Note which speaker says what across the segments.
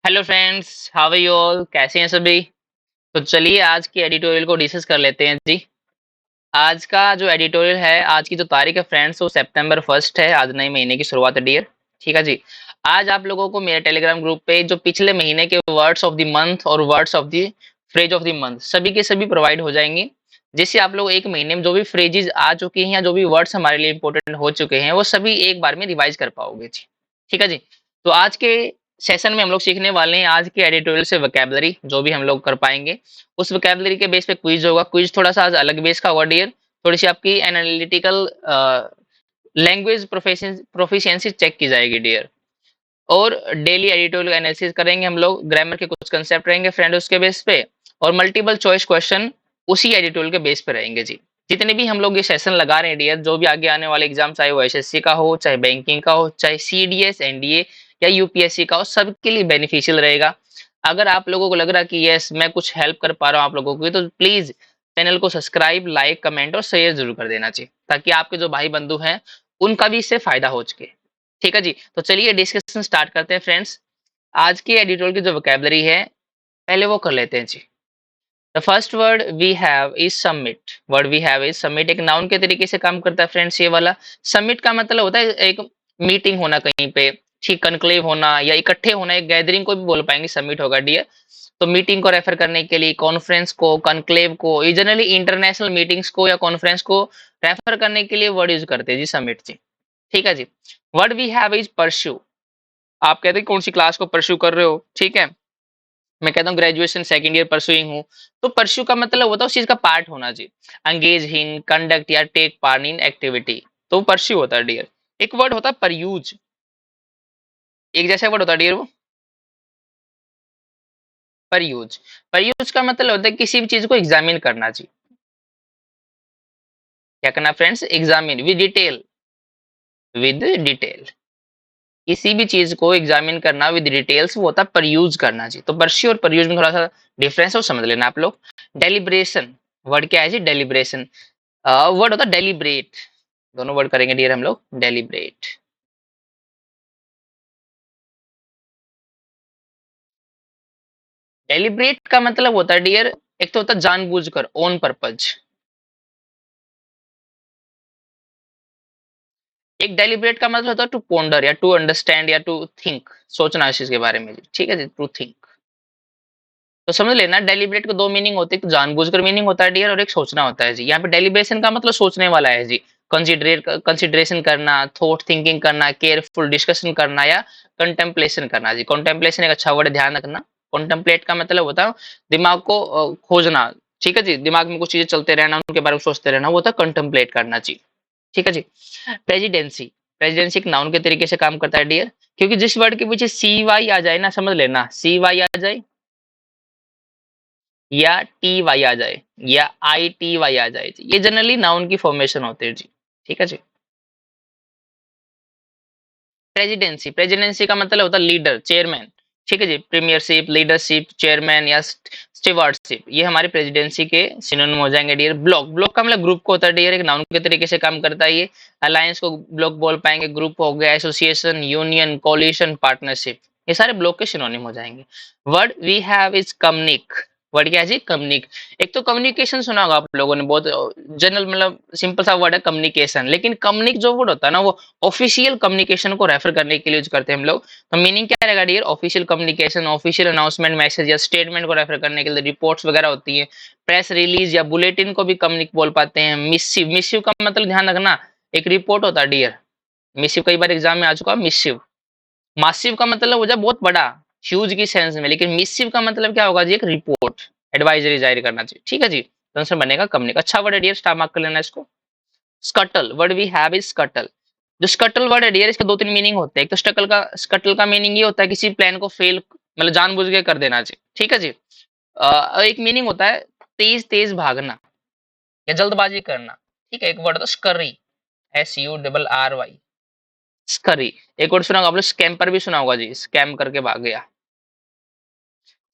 Speaker 1: Hello friends, how are you all? कैसे हैं सभी? तो चलिए आज की एडिटोरियल को डिस्कस कर लेते हैं जी। आज का जो एडिटोरियल है, आज की जो तारीख है फ्रेंड्स, वो सितंबर 1 है। आज नए महीने की शुरुआत है डियर। ठीक है जी। आज आप लोगों को मेरे टेलीग्राम ग्रुप पे जो पिछले महीने के वर्ड्स ऑफ द मंथ और words of the phrase of the month सभी के सभी प्रोवाइड हो जाएंगे, जिससे आप लोग एक महीने में जो भी फ्रेजेस आ चुकी हैं या जो भी वर्ड्स हमारे लिए इंपॉर्टेंट हो चुके हैं वो सभी एक बार में रिवाइज कर पाओगे जी। ठीक है जी। तो आज के सेशन में हम लोग सीखने वाले हैं आज के एडिटोरियल से वोकैबुलरी, जो भी हम लोग कर पाएंगे उस वोकैबुलरी के बेस पे क्विज होगा। क्विज थोड़ा सा आज अलग बेस का होगा डियर। थोड़ी सी आपकी एनालिटिकल लैंग्वेज प्रोफिशिएंसी चेक की जाएगी डियर। और डेली एडिटोरियल एनालिसिस करेंगे हम लोग। ग्रामर के कुछ कंसेप्ट रहेंगे फ्रेंड उसके बेस पे, और मल्टीपल चॉइस क्वेश्चन उसी एडिटोरियल के बेस पे रहेंगे जी। जितने भी हम लोग ये सेशन लगा रहे हैं डियर, जो भी आगे आने वाले एग्जाम, चाहे वो एसएससी का हो, चाहे बैंकिंग का हो, चाहे सीडीएस एनडीए या यूपीएससी का हो, सबके लिए बेनिफिशियल रहेगा। अगर आप लोगों को लग रहा है कि यस मैं कुछ हेल्प कर पा रहा हूँ आप लोगों को, तो प्लीज चैनल को सब्सक्राइब, लाइक, कमेंट और शेयर जरूर कर देना चाहिए, ताकि आपके जो भाई बंधु हैं उनका भी इससे फायदा हो सके। ठीक है जी। तो चलिए डिस्कशन स्टार्ट करते हैं फ्रेंड्स। आज के एडिटोरियल की जो वोकैबुलरी है, पहले वो कर लेते हैं जी। The first word we have is submit. Word we have is submit एक नाउन के तरीके से काम करता है फ्रेंड्स ये वाला। सबमिट का मतलब होता है एक मीटिंग होना कहीं पे, ठीक, कनक्लेव होना या इकट्ठे होना, एक गैदरिंग को भी बोल पाएंगे सबमिट होगा डियर। तो मीटिंग को रेफर करने के लिए, कॉन्फ्रेंस को, कनक्लेव को, जनरली इंटरनेशनल मीटिंग्स को या कॉन्फ्रेंस को रेफर करने के लिए वर्ड यूज करते हैं जी सबमिट जी। ठीक है जी। Word we have is pursue. आप कहते हैं कौन सी क्लास को परस्यू कर रहे हो, ठीक है। मैं कहता हूँ ग्रेजुएशन सेकंड ईयर परस्यूइंग हूँ। तो परस्यू का मतलब होता है उस चीज का पार्ट होना जी। एंगेज इन, कंडक्ट या टेक पार्ट इन एक्टिविटी, तो परस्यू होता है डियर। एक वर्ड होता है परयूज। एक जैसा वर्ड होता है डियर वो, परयूज। परयूज का मतलब होता है किसी भी चीज को एग्जामिन करना जी। क्या करना friends? Examine with detail. With detail किसी भी चीज को एग्जामिन करना विद डिटेल्स, वो होता है परयूज करना जी। तो परस्यू और परयूज में थोड़ा सा डिफरेंस है, वो समझ लेना आप लोग। डेलिब्रेशन वर्ड क्या है जी? डेलिब्रेशन वर्ड होता है डेलिब्रेट। दोनों वर्ड करेंगे डियर हम लोग, डेलिब्रेट। डेलिब्रेट का मतलब होता है डियर, एक तो होता है जानबूझकर, ऑन पर्पज। एक डेलिब्रेट का मतलब होता है टू पोंडर या टू अंडरस्टैंड या टू थिंक, सोचना इस चीज के बारे में जी। ठीक है जी, टू थिंक। तो समझ लेना डेलिब्रेट के दो मीनिंग होते हैं, एक जानबूझकर मीनिंग होता है डियर और एक सोचना होता है जी। यहाँ पे डेलिब्रेशन का मतलब सोचने वाला है जी। कंसिडरेशन करना, थॉट थिंकिंग करना, केयरफुल डिस्कशन करना या कंटेम्पलेशन करना जी। कंटेम्पलेशन एक अच्छा वर्ड है, ध्यान रखना। कंटेम्पलेट का मतलब होता है दिमाग को खोजना। ठीक है जी, दिमाग में कुछ चीजें चलते रहना, उनके बारे में सोचते रहना, वो होता है कंटेम्पलेट करना जी। ठीक है जी। प्रेसिडेंसी। प्रेसिडेंसी एक नाउन के तरीके से काम करता है डियर। क्योंकि जिस वर्ड के पीछे सी वाई आ जाए ना, समझ लेना, सी वाई आ जाए या टी वाई आ जाए या आई टी वाई आ जाए जी, ये जनरली नाउन की फॉर्मेशन होते हैं जी। ठीक है जी। प्रेसिडेंसी, प्रेसिडेंसी का मतलब होता है लीडर, चेयरमैन। ठीक है जी। प्रीमियरशिप, लीडरशिप, चेयरमैन या स्टीवर्डशिप, ये हमारे प्रेसिडेंसी के सिनोनिम हो जाएंगे डियर। ब्लॉक, ब्लॉक का मतलब ग्रुप को होता है डियर, एक नाउन के तरीके से काम करता है ये। अलायंस को ब्लॉक बोल पाएंगे, ग्रुप हो गया, एसोसिएशन, यूनियन, कोलिशन, पार्टनरशिप, ये सारे ब्लॉक के सिनोनिम हो जाएंगे। Word we have is communique. Word क्या है जी? कम्युनिक। एक तो कम्युनिकेशन सुना होगा आप लोगों ने, बहुत जनरल मतलब सिंपल सा वर्ड है कम्युनिकेशन। लेकिन कम्युनिक जो वर्ड होता है ना, वो ऑफिशियल कम्युनिकेशन को रेफर करने के लिए यूज करते हैं हम लोग। तो मीनिंग क्या रहेगा dear? Official communication, official announcement, message या स्टेटमेंट को रेफर करने के लिए, रिपोर्ट्स वगैरह होती है। प्रेस रिलीज या बुलेटिन को भी कम्युनिक बोल पाते हैं। मिसिव, मिसिव का मतलब ध्यान रखना, एक रिपोर्ट होता है डियर। मिसिव कई बार एग्जाम में आ चुका है मिसिव। मासिव का मतलब हो जाए बहुत बड़ा, ह्यूज की सेंस में, लेकिन मिसिव का मतलब क्या होगा जी? एक रिपोर्ट, एडवाइजरी जारी करना चाहिए। ठीक है जी। तो आंसर बनेगा कम्युनिक। अच्छा वर्ड है डियर, स्टार मार्क कर लेना इसको। Scuttle, word we have is scuttle. जो स्कटल वर्ड है डियर, इसके दो तीन मीनिंग होते हैं। एक तो स्कटल का मीनिंग ये होता है किसी प्लान को फेल, मतलब जानबूझ के कर देना चाहिए। ठीक है जी। एक मीनिंग होता है तेज तेज भागना या जल्दबाजी करना। ठीक है। एक वर्ड होता है स्करी, SURRY, स्करी। एक वर्ड सुना होगा आप लोग, स्कैम्पर भी सुना होगा जी, स्कैम करके भाग गया।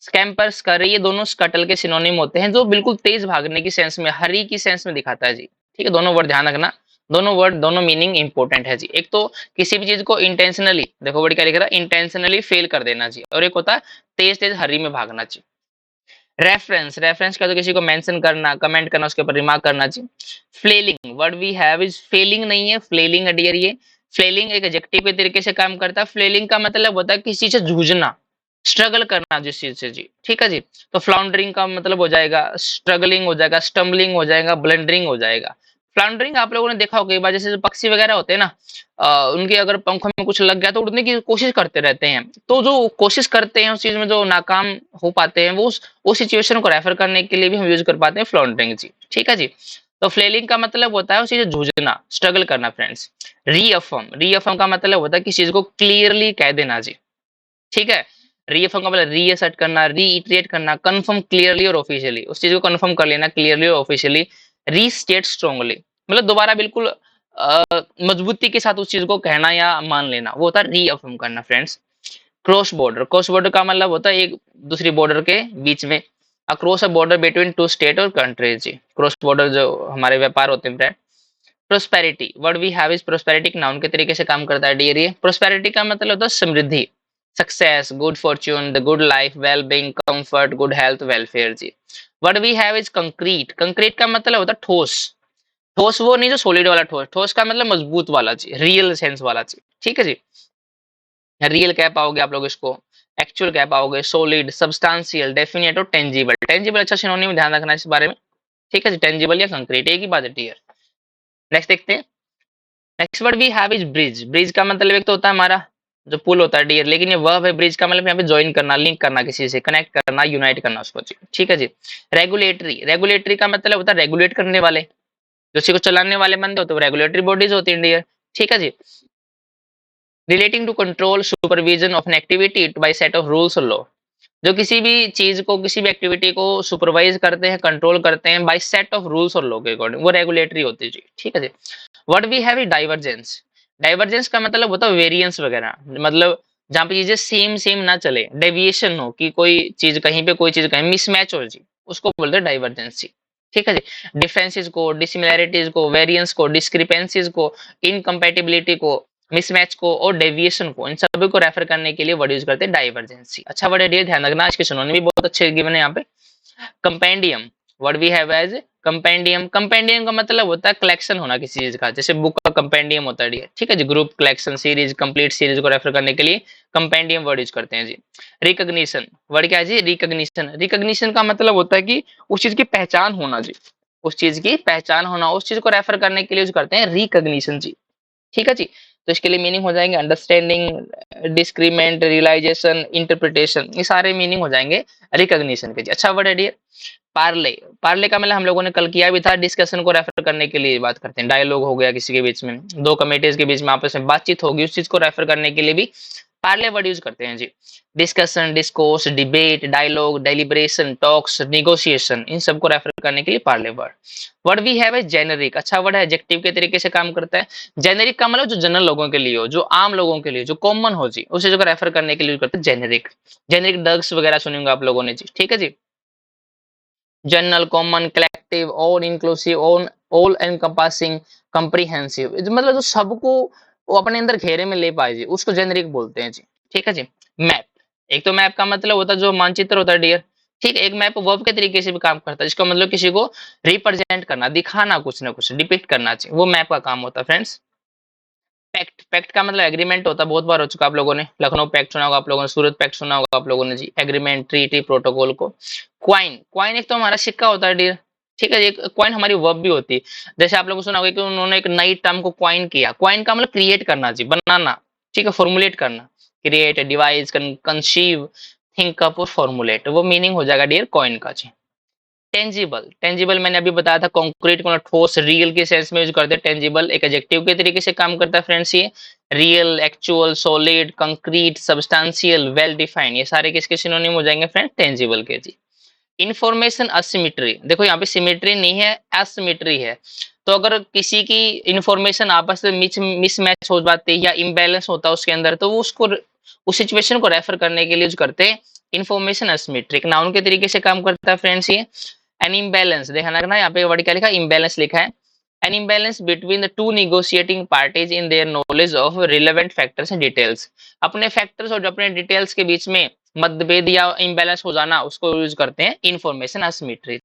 Speaker 1: स्कैम्पर, स्करी, ये दोनों स्कटल के सिनोनिम होते हैं, जो बिल्कुल तेज भागने की सेंस में, हरी की सेंस में दिखाता है जी। ठीक है, दोनों वर्ड ध्यान रखना। दोनों वर्ड, दोनों मीनिंग इंपॉर्टेंट है जी। एक तो किसी भी चीज को इंटेंशनली, देखो वर्ड क्या लिख रहा है, इंटेंशनली फेल कर देना जी, और एक होता है तेज तेज हरी में भागना जी। रेफरेंस, रेफरेंस का तो किसी को मेंशन करना, कमेंट करना, उसके ऊपर रिमार्क करना जी। Flailing, word we have is failing नहीं है, फ्लेलिंग है डियर ये। फ्लेलिंग एक एडजेक्टिव के तरीके से काम करता है। फ्लेलिंग का मतलब होता है किसी चीज से जूझना, स्ट्रगल करना जिस चीज से जी, ठीक है जी। तो फ्लाउंडरिंग का मतलब हो जाएगा स्ट्रगलिंग, हो जाएगा स्टम्बलिंग, हो जाएगा ब्लंडरिंग, हो जाएगा। फ्लाउंडरिंग आप लोगों ने देखा होगा कई बार, जैसे जो पक्षी वगैरह होते हैं ना, उनके अगर पंखों में कुछ लग गया तो उड़ने की कोशिश करते रहते हैं, तो जो कोशिश करते हैं उस चीज में जो नाकाम हो पाते हैं, वो सिचुएशन को रेफर करने के लिए भी हम यूज कर पाते हैं फ्लॉन्टिंग जी, ठीक है जी। तो फ्लेलिंग का मतलब होता है उस चीज से जूझना, स्ट्रगल करना फ्रेंड्स। रीअफर्म, रीअफर्म का मतलब होता है किसी चीज को क्लियरली कह देना जी, ठीक है। रीअफर्म का मतलब रीअसर्ट करना, रीइटरेट करना, कंफर्म क्लियरली और ऑफिशियली, उस चीज को कंफर्म कर लेना क्लियरली और ऑफिशियली। रीस्टेट स्ट्रांगली, मतलब दोबारा बिल्कुल मजबूती के साथ उस चीज को कहना या मान लेना, वो होता है रीअफर्म करना friends. Cross border, cross border का मतलब होता है एक दूसरी बॉर्डर के बीच में, across a border between two state और कंट्रीज जी। क्रॉस बॉर्डर जो हमारे व्यापार होते हैं friend. Prosperity, word we have is prosperity, noun के तरीके से काम करता है डियर ये। प्रोस्पेरिटी का मतलब होता है समृद्धि, success, good fortune, the good life, well being, comfort, good health, welfare जी। Word we have is concrete, concrete का मतलब होता है ठोस, ठोस वो नहीं जो सॉलिड वाला ठोस, ठोस का मतलब मजबूत वाला जी, रियल सेंस वाला जी, ठीक है जी। रियल कह पाओगे आप लोग इसको, एक्चुअल कह पाओगे, सॉलिड, सब्सटेंशियल, डेफिनेट और टेंजिबल। टेंजिबल अच्छा सिनोनिम, ध्यान रखना इस बारे में, ठीक है जी। टेंजिबल या कंक्रीट एक ही बात है डियर। नेक्स्ट देखते हैं। Next word we have is bridge, bridge का मतलब एक तो होता है हमारा जो पुल होता है डियर, लेकिन ये वर्ब है, ब्रिज का मतलब यहाँ पे ज्वाइन करना, लिंक करना, किसी से कनेक्ट करना, यूनाइट करना उसको जी, ठीक है जी। रेगुलेटरी, रेगुलेटरी का मतलब होता है रेगुलेट करने वाले, जो चीज को चलाने वाले बंदे होते हैं वो रेगुलेटरी बॉडीज होती है डियर, ठीक है जी। Relating to control supervision of an activity by set of rules और लॉ, जो किसी भी चीज को, किसी भी एक्टिविटी को सुपरवाइज करते हैं, कंट्रोल करते हैं बाय सेट ऑफ रूल्स और लॉ के अकॉर्डिंग, वो रेगुलेटरी होती है जी, ठीक है जी। What we have is divergence, divergence का मतलब होता है वेरिएंस वगैरह, मतलब जहाँ पे चीजें सेम सेम ना चले, डेविएशन हो, कि कोई चीज कहीं पे, कोई चीज कहीं मिसमैच हो जी, उसको बोलते हैं डाइवर्जेंस जी, ठीक है जी। डिफरेंसेस को, डिसिमिलैरिटीज को, वेरिएंस को, डिस्क्रिपेंसीज को, इनकम्पैटिबिलिटी को, मिसमैच को और डेविएशन को, इन सभी को रेफर करने के लिए वर्ड यूज करते हैं डाइवर्जेंसी। अच्छा वर्ड है, ध्यान रखना, इसके सुनोनिम भी बहुत अच्छे गिवन है यहाँ पे। Compendium, what we have as compendium, compendium का मतलब होता है कलेक्शन होना किसी चीज का, जैसे बुक का कंपेंडियम होता है, ठीक है जी। Group, collection, series, complete series को रेफर करने के लिए कंपेंडियम वर्ड यूज करते हैं जी। रिकॉग्निशन, वर्ड क्या है जी, रिकॉग्निशन, रिकॉग्निशन का मतलब होता है कि उस चीज की पहचान होना जी, उस चीज की पहचान होना, उस चीज को रेफर करने के लिए यूज करते हैं रिकॉग्निशन जी, ठीक है जी। तो इसके लिए मीनिंग हो जाएंगे अंडरस्टैंडिंग, डिस्क्रीमेंट, रियलाइजेशन, इंटरप्रिटेशन, ये सारे मीनिंग हो जाएंगे रिकॉग्निशन के जी। अच्छा वर्ड है डियर। पार्ले, पार्ले का मतलब हम लोगों ने कल किया भी था, डिस्कशन को रेफर करने के लिए बात करते हैं, डायलॉग हो गया किसी के बीच में, दो कमेटीज के बीच में आपस में बातचीत होगी, उस चीज को रेफर करने के लिए भी पार्ले वर्ड यूज करते हैं जी। Discussion, discourse, debate, dialogue, deliberation, talks, negotiation, इन सब को रेफर करने के लिए parley word. Word we have है जेनरिक, अच्छा वर्ड है, एडजेक्टिव के तरीके से काम करता है। जेनरिक का मतलब जो जनरल लोगों के लिए हो, जो आम लोगों के लिए, जो कॉमन हो जी, उस चीज को रेफर करने के लिए यूज करते हैं जेनरिक। जेनरिक ड्रग्स वगैरह सुनेंगे आप लोगों ने जी, ठीक है जी। General, common, collective, all inclusive, all encompassing, comprehensive, मतलब जो सबको वो अपने अंदर घेरे में ले पाए जी, उसको जेनरिक बोलते हैं जी, ठीक है जी। मैप, एक तो मैप का मतलब होता है जो मानचित्र होता है डियर, ठीक है। एक मैप वर्ब के तरीके से भी काम करता है, जिसका मतलब किसी को रिप्रेजेंट करना, दिखाना, कुछ ना कुछ डिपिक्ट करना चाहिए, वो मैप का काम होता है फ्रेंड्स। पैक्ट, पैक्ट का मतलब एग्रीमेंट होता है, बहुत बार हो चुका आप लोगों ने, लखनऊ पैक्ट सुना होगा आप लोगों ने, सूरत पैक्ट सुना होगा आप लोगों ने जी, एग्रीमेंट, ट्रीटी, प्रोटोकॉल को। क्वाइन, क्वाइन एक तो हमारा सिक्का होता है डियर, ठीक है, एक क्वाइन हमारी वर्ब भी होती है, जैसे आप लोगों को सुना होगा कि उन्होंने एक नई टर्म को क्वाइन किया, क्वाइन का मतलब क्रिएट करना जी, बनाना, ठीक है, फॉर्मुलेट करना, create, device, conceive, think up और फॉर्मुलेट, वो मीनिंग हो जाएगा डियर कॉइन का जी। टेंजिबल, टेंजिबल मैंने अभी बताया था, कॉन्क्रीट को ठोस, रियल के सेंस में यूज करते हैं। टेंजिबल एक एडजेक्टिव के तरीके से काम करता है फ्रेंड्स ये। Real, actual, solid, concrete, substantial, well defined, ये सारे किसके सिनोनिम हो जाएंगे फ्रेंड, टेंजिबल के जी। इंफॉर्मेशन असिमेट्री, देखो यहाँ पे सिमेट्री नहीं है, एसिमेट्री है, तो अगर किसी की इंफॉर्मेशन आपस में मिसमैच हो जाती है या इम्बैलेंस होता है उसके अंदर, तो वो उसको, उस सिचुएशन को रेफर करने के लिए यूज करते हैं इंफॉर्मेशन असिमेट्रिक, नाउन के तरीके से काम करता है फ्रेंड्स ये। एन इम्बैलेंस, देखना रखना यहाँ पे वर्ड क्या लिखा है, इम्बैलेंस लिखा है। An imbalance between the two negotiating parties in their knowledge of relevant factors and details. अपने फैक्टर्स और अपने डिटेल्स के बीच में मतभेद या इम्बैलेंस हो जाना, उसको यूज करते हैं information asymmetry.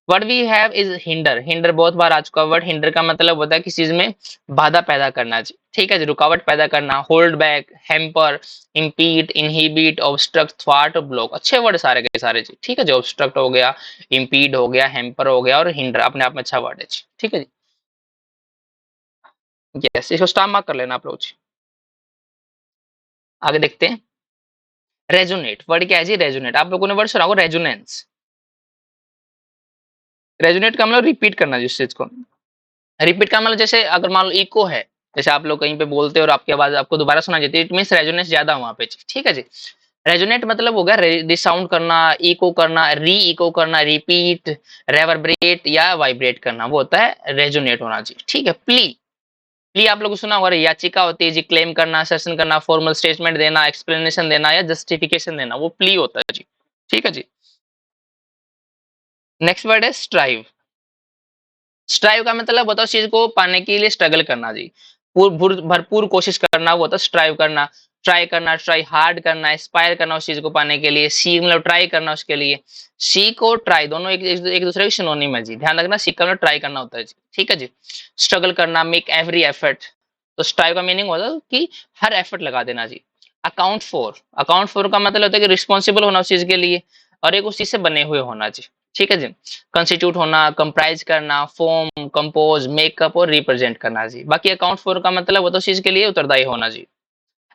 Speaker 1: What we have is hinder. Hinder बहुत बार आ चुका वर्ड। हिंडर का मतलब होता है किसी चीज में बाधा पैदा करना जी, ठीक है जी, रुकावट पैदा करना। Hold back, hamper, impede, inhibit, obstruct, thwart, block. अच्छे वर्ड सारे के सारे जी, ठीक है जी। ऑब्स्ट्रक्ट हो गया, इम्पीड हो गया, हेम्पर हो गया और हिंडर अपने आप में अच्छा वर्ड है जी, ठीक है जी। यस, इसको स्टार मार्क कर लेना आप लोग जी। आगे देखते हैं। रेजोनेट वर्ड क्या है जी? रेजोनेट। आप लोगों ने वर्ड सुना होगा रेजोनेंस। रेजोनेट का मतलब रिपीट करना जिस चीज को। रिपीट का मतलब जैसे अगर मान लो इको है, जैसे आप लोग कहीं पे बोलते हो और आपकी आवाज आपको दोबारा सुनाई देती है, इट मींस रेजोनेंस ज्यादा वहां पे, ठीक है जी। रेजोनेट मतलब होगा रिसाउंड करना, इको करना, री इको करना, रिपीट, रेवर्बरेट या वाइब्रेट करना, वो होता है रेजोनेट होना जी, ठीक है। प्ली, प्ली आप लोगों को सुना होगा, याचिका होती है जी, क्लेम करना, सेशन करना, फॉर्मल स्टेटमेंट देना, एक्सप्लेनेशन देना या जस्टिफिकेशन देना, वो प्ली होता है जी, ठीक है जी। नेक्स्ट वर्ड है स्ट्राइव। स्ट्राइव का मतलब होता है उस चीज को पाने के लिए स्ट्रगल करना जी, भरपूर कोशिश करना, वो होता है स्ट्राइव करना। ट्राई करना, ट्राई हार्ड करना, एस्पायर करना उस चीज को पाने के लिए। सी मतलब ट्राई करना उसके लिए। सीक और ट्राई दोनों एक दूसरे के सिनोनिम है जी, ध्यान रखना। सीक का मतलब ट्राई करना होता है जी, ठीक है जी। स्ट्रगल करना, मेक एवरी एफर्ट। तो स्ट्राइव का मीनिंग होता है कि हर एफर्ट लगा देना जी। अकाउंट फॉर, अकाउंट फॉर का मतलब होता है कि रिस्पॉन्सिबल होना उस चीज के लिए और एक उस चीज से बने हुए होना जी, ठीक है जी। कंस्टिट्यूट होना, कंप्राइज करना, फॉर्म, कंपोज, मेकअप और रिप्रेजेंट करना जी। बाकी अकाउंट फॉर का मतलब होता है उस चीज के लिए उत्तरदायी होना जी।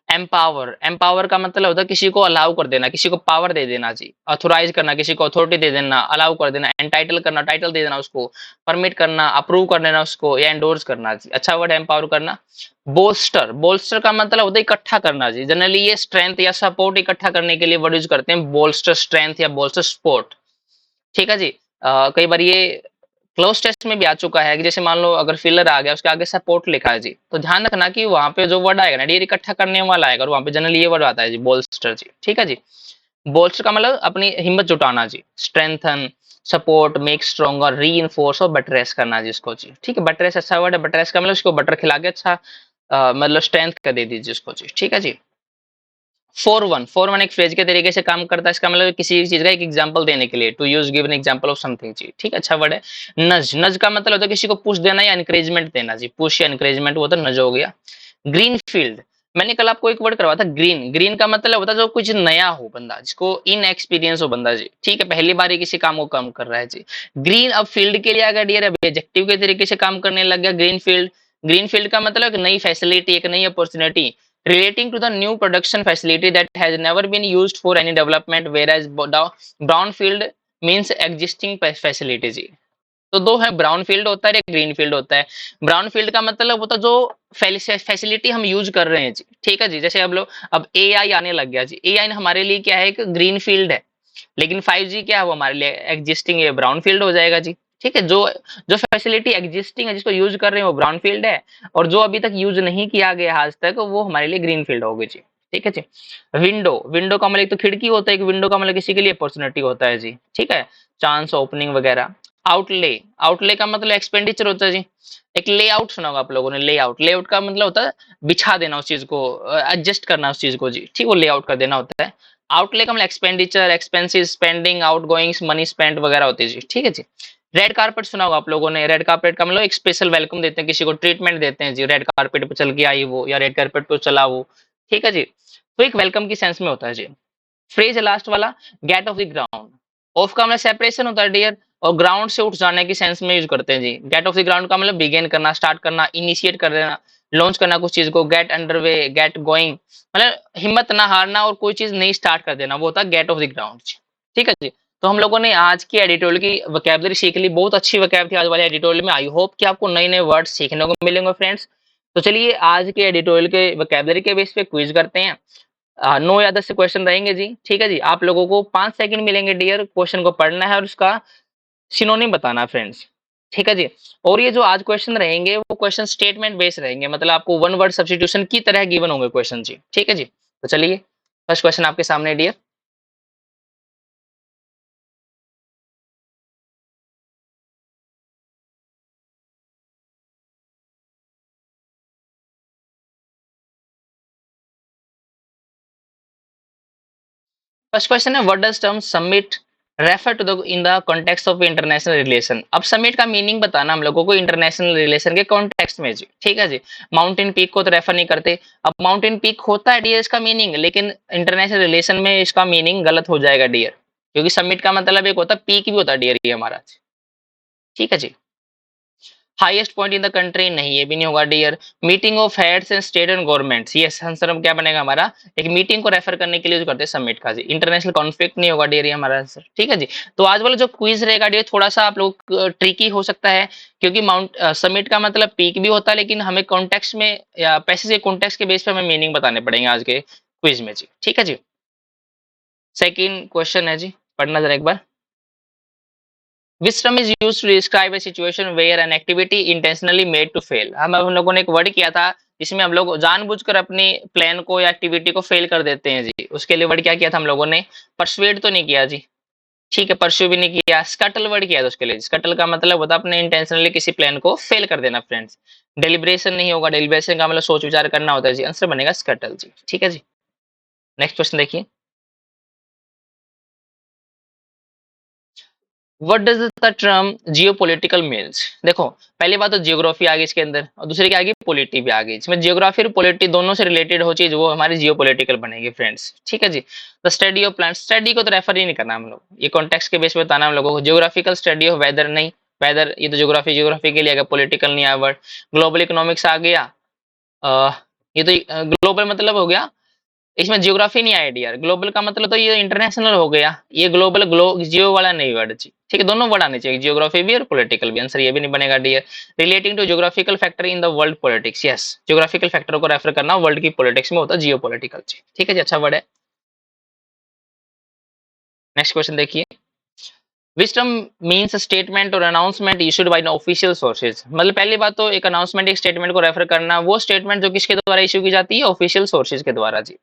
Speaker 1: एम्पावर, एम्पावर का मतलब होता है किसी को अलाउ कर देना, किसी को पावर दे देना जी। ऑथोराइज करना, किसी को अथॉरिटी दे देना, अलाउ कर देना। एंटाइटल करना, टाइटल दे देना उसको। परमिट करना, अप्रूव कर देना उसको या एंडोर्स करना जी, अच्छा वर्ड एम्पावर करना। बोल्स्टर, बोल्स्टर का मतलब होता है इकट्ठा करना जी। जनरली ये स्ट्रेंथ या सपोर्ट इकट्ठा करने के लिए वर्ड यूज करते हैं, बोल्स्टर स्ट्रेंथ या बोल्स्टर सपोर्ट, ठीक है जी। कई बार ये क्लोज टेस्ट में भी आ चुका है कि जैसे मान लो अगर फिलर आ गया, उसके आगे सपोर्ट लिखा है जी, तो ध्यान रखना कि वहां पे जो वर्ड आएगा ना, ये इकट्ठा करने वाला आएगा और वहां पे जनरली ये वर्ड आता है जी, बोल्स्टर जी, ठीक है जी। बोल्स्टर का मतलब अपनी हिम्मत जुटाना जी। स्ट्रेंथन, सपोर्ट, मेक स्ट्रॉन्गर, री इनफोर्स और बटरेस करना जी इसको जी, ठीक है। बटरेस अच्छा वर्ड है। बटरेस का मतलब उसको बटर खिला के अच्छा मतलब स्ट्रेंथ कर दे दीजिए उसको जी, ठीक है जी। फोर वन एक फ्रेज के तरीके से काम करता है। इसका मतलब किसी चीज का एक एग्जांपल देने के लिए, to use give an example of something जी, ठीक है, अच्छा वर्ड है। नज, नज का मतलब होता है किसी को पुश देना या एनकरेजमेंट देना जी। पुश या एनकरेजमेंट वो तो नज हो गया। ग्रीन फील्ड, मैंने कल आपको एक वर्ड करवा था ग्रीन। ग्रीन का मतलब होता है जो कुछ नया हो बंदा, जिसको इन एक्सपीरियंस हो बंदा जी, ठीक है, पहली बार ही किसी काम को काम कर रहा है जी। ग्रीन अब फील्ड के लिए अगर डियर एडजेक्टिव के तरीके से काम करने लग गया ग्रीन फील्ड। ग्रीन फील्ड का मतलब एक नई फैसिलिटी, एक नई opportunity relating to the new production facility that has never been used for any development, whereas brownfield means existing facility जी। तो दो है, ब्राउन फील्ड होता है, एक ग्रीन फील्ड होता है। ब्राउन फील्ड का मतलब होता है जो फैसिलिटी हम यूज कर रहे हैं जी, ठीक है जी। जैसे अब एआई आने लग गया जी, एआई हमारे लिए क्या है, एक ग्रीन फील्ड है। लेकिन 5G क्या है, वो हमारे लिए एग्जिस्टिंग है, ब्राउन फील्ड हो जाएगा जी, ठीक है। जो जो फैसिलिटी एग्जिस्टिंग है, जिसको यूज कर रहे हैं, वो ब्राउन फील्ड है। और जो अभी तक यूज नहीं किया गया आज तक, वो हमारे लिए ग्रीन फील्ड होगी जी, ठीक है जी। विंडो, विंडो का मतलब एक तो खिड़की होता है, एक विंडो का मतलब किसी के लिए अपॉर्चुनिटी होता है जी, ठीक है, चांस ओपनिंग वगैरह। आउटले, आउटले का मतलब एक्सपेंडिचर होता है जी। एक लेआउट सुना होगा आप लोगों ने, लेआउट, लेआउट का मतलब होता है बिछा देना उस चीज को, एडजस्ट करना उस चीज को जी, ठीक, वो लेआउट कर देना होता है। आउटले का मतलब expenditure, expenses, spending, आउटगोइंग्स, money spent वगैरह होती है जी, ठीक है जी। रेड कारपेट सुना होगा आप लोगों ने। रेड कारपेट का मतलब एक स्पेशल वेलकम देते हैं, किसी को ट्रीटमेंट देते हैं जी, रेड कारपेट पे चल के आई वो या रेड कारपेट पे चला वो, ठीक है जी। तो एक वेलकम की सेंस में होता है जी। फ्रेज है लास्ट वाला, get off the ground. Off का मतलब सेपरेशन होता है डियर, और ग्राउंड से उठ जाने की सेंस में यूज करते हैं जी। गेट ऑफ द ग्राउंड का मतलब बिगेन करना, स्टार्ट करना, इनिशिएट कर देना, लॉन्च करना कुछ चीज को। गेट अंडरवे, गेट गोइंग मतलब हिम्मत ना हारना और कोई चीज नई स्टार्ट कर देना, वो होता है गेट ऑफ द ग्राउंड, ठीक है जी। तो हम लोगों ने आज की एडिटोरियल की वोकैबुलरी सीख ली, बहुत अच्छी वोकैब थी आज वाले एडिटोरियल में। आई होप कि आपको नए नए वर्ड सीखने को मिलेंगे फ्रेंड्स। तो चलिए आज के एडिटोरियल के वोकैबुलरी के बेस पे क्विज करते हैं। 9 या 10 से क्वेश्चन रहेंगे जी, ठीक है जी। आप लोगों को 5 सेकंड मिलेंगे डियर, क्वेश्चन को पढ़ना है और उसका सिनोनिम बताना है फ्रेंड्स, ठीक है जी। और ये जो आज क्वेश्चन रहेंगे वो क्वेश्चन स्टेटमेंट बेस्ड रहेंगे, मतलब आपको वन वर्ड सब्स्टिट्यूशन की तरह गिवन होंगे क्वेश्चन जी, ठीक है जी। तो चलिए फर्स्ट क्वेश्चन आपके सामने डियर। फर्स्ट क्वेश्चन है what does term summit refer to the in the context of international relation. अब समिट का मीनिंग बताना हम लोगों को इंटरनेशनल रिलेशन के कॉन्टेक्स्ट में जी, ठीक है जी। माउंटेन पीक को तो रेफर नहीं करते। अब माउंटेन पीक होता है डियर इसका मीनिंग, लेकिन इंटरनेशनल रिलेशन में इसका मीनिंग गलत हो जाएगा डियर, क्योंकि समिट का मतलब एक होता है पीक भी होता है डियर ये हमारा, ठीक है जी। Highest point in the country नहीं, ये भी नहीं होगा dear. Meeting of heads and state and governments, ये आंसर हम क्या बनेगा हमारा, एक मीटिंग को रेफर करने के लिए यूज करते हैं समिट का जी। इंटरनेशनल कॉन्फ्लिक्ट नहीं होगा डियर, ये हमारा आंसर, ठीक है जी। तो आज वाला जो क्विज रहेगा डियर थोड़ा सा आप लोग ट्रिकी हो सकता है, क्योंकि माउंट समिट का मतलब पीक भी होता है, लेकिन हमें कॉन्टेक्स्ट में या पैसेज के कॉन्टेक्स्ट के बेस पे हमें मीनिंग बताने पड़ेंगे आज के क्विज में जी, ठीक है जी। सेकंड क्वेश्चन है जी, पढ़ना जरा एक बार। Which term is used to describe a situation where an activity intentionally made to fail? हम लोगों ने एक वर्ड किया था जिसमें हम लोग जानबूझकर अपनी प्लान को या एक्टिविटी को फेल कर देते हैं जी। उसके लिए वर्ड क्या किया था हम लोगों ने, परसुएड तो नहीं किया जी, ठीक है, परस्यू भी नहीं किया, स्कटल वर्ड किया था उसके लिए। स्कटल का मतलब होता है अपने इंटेंशनली किसी प्लान को फेल कर देना फ्रेंड्स। डेलिब्रेशन नहीं होगा, डेलिब्रेशन का मतलब सोच विचार करना होता है जी, आंसर बनेगा स्कटल जी, ठीक है जी। नेक्स्ट क्वेश्चन देखिए। What does the term geopolitical means. देखो पहली बात तो जियोग्राफी आ गई इसके अंदर, और दूसरी क्या आ गई, पॉलिटी भी आ गई। इसमें जियोग्राफी और पॉलिटी दोनों से रिलेटेड हो चीज, वो हमारी जियोपॉलिटिकल बनेगी फ्रेंड्स, ठीक है जी। The study of plant, study को तो रेफर ही नहीं करना हम लोग, ये कॉन्टेक्स्ट के बेस पे बताना हम लोगों को। जियोग्राफिकल स्टडी ऑफ वेदर नहीं, वेदर ये तो जियोग्राफी जियोग्राफी के लिए आएगा, पॉलिटिकल नहीं आया वर्ड। ग्लोबल इकोनॉमिक्स आ गया, अ, ये तो ग्लोबल मतलब हो गया, इसमें जियोग्राफी नहीं आया डियर। ग्लोबल का मतलब तो ये इंटरनेशनल हो गया, ये ग्लोबल जियो वाला नहीं वर्ड जी, ठीक है। दोनों वर्ड आने चाहिए, जियोग्राफी भी और पॉलिटिकल भी, आंसर ये भी नहीं बनेगा dear. Relating to geographical factor in the world politics, yes geographical factor को रेफर करना वर्ल्ड की पॉलिटिक्स में होता है जियो पॉलिटिकल, ठीक है जी, अच्छा वर्ड है। नेक्स्ट क्वेश्चन देखिए। विच टर्म मीन्स स्टेटमेंट और announcement issued by official sources. मतलब पहली बात तो एक अनाउंसमेंट एक स्टेटमेंट को रेफर करना, वो स्टेटमेंट जो किसके द्वारा इशू की जाती है, ऑफिशियल सोर्सेज के द्वारा जी।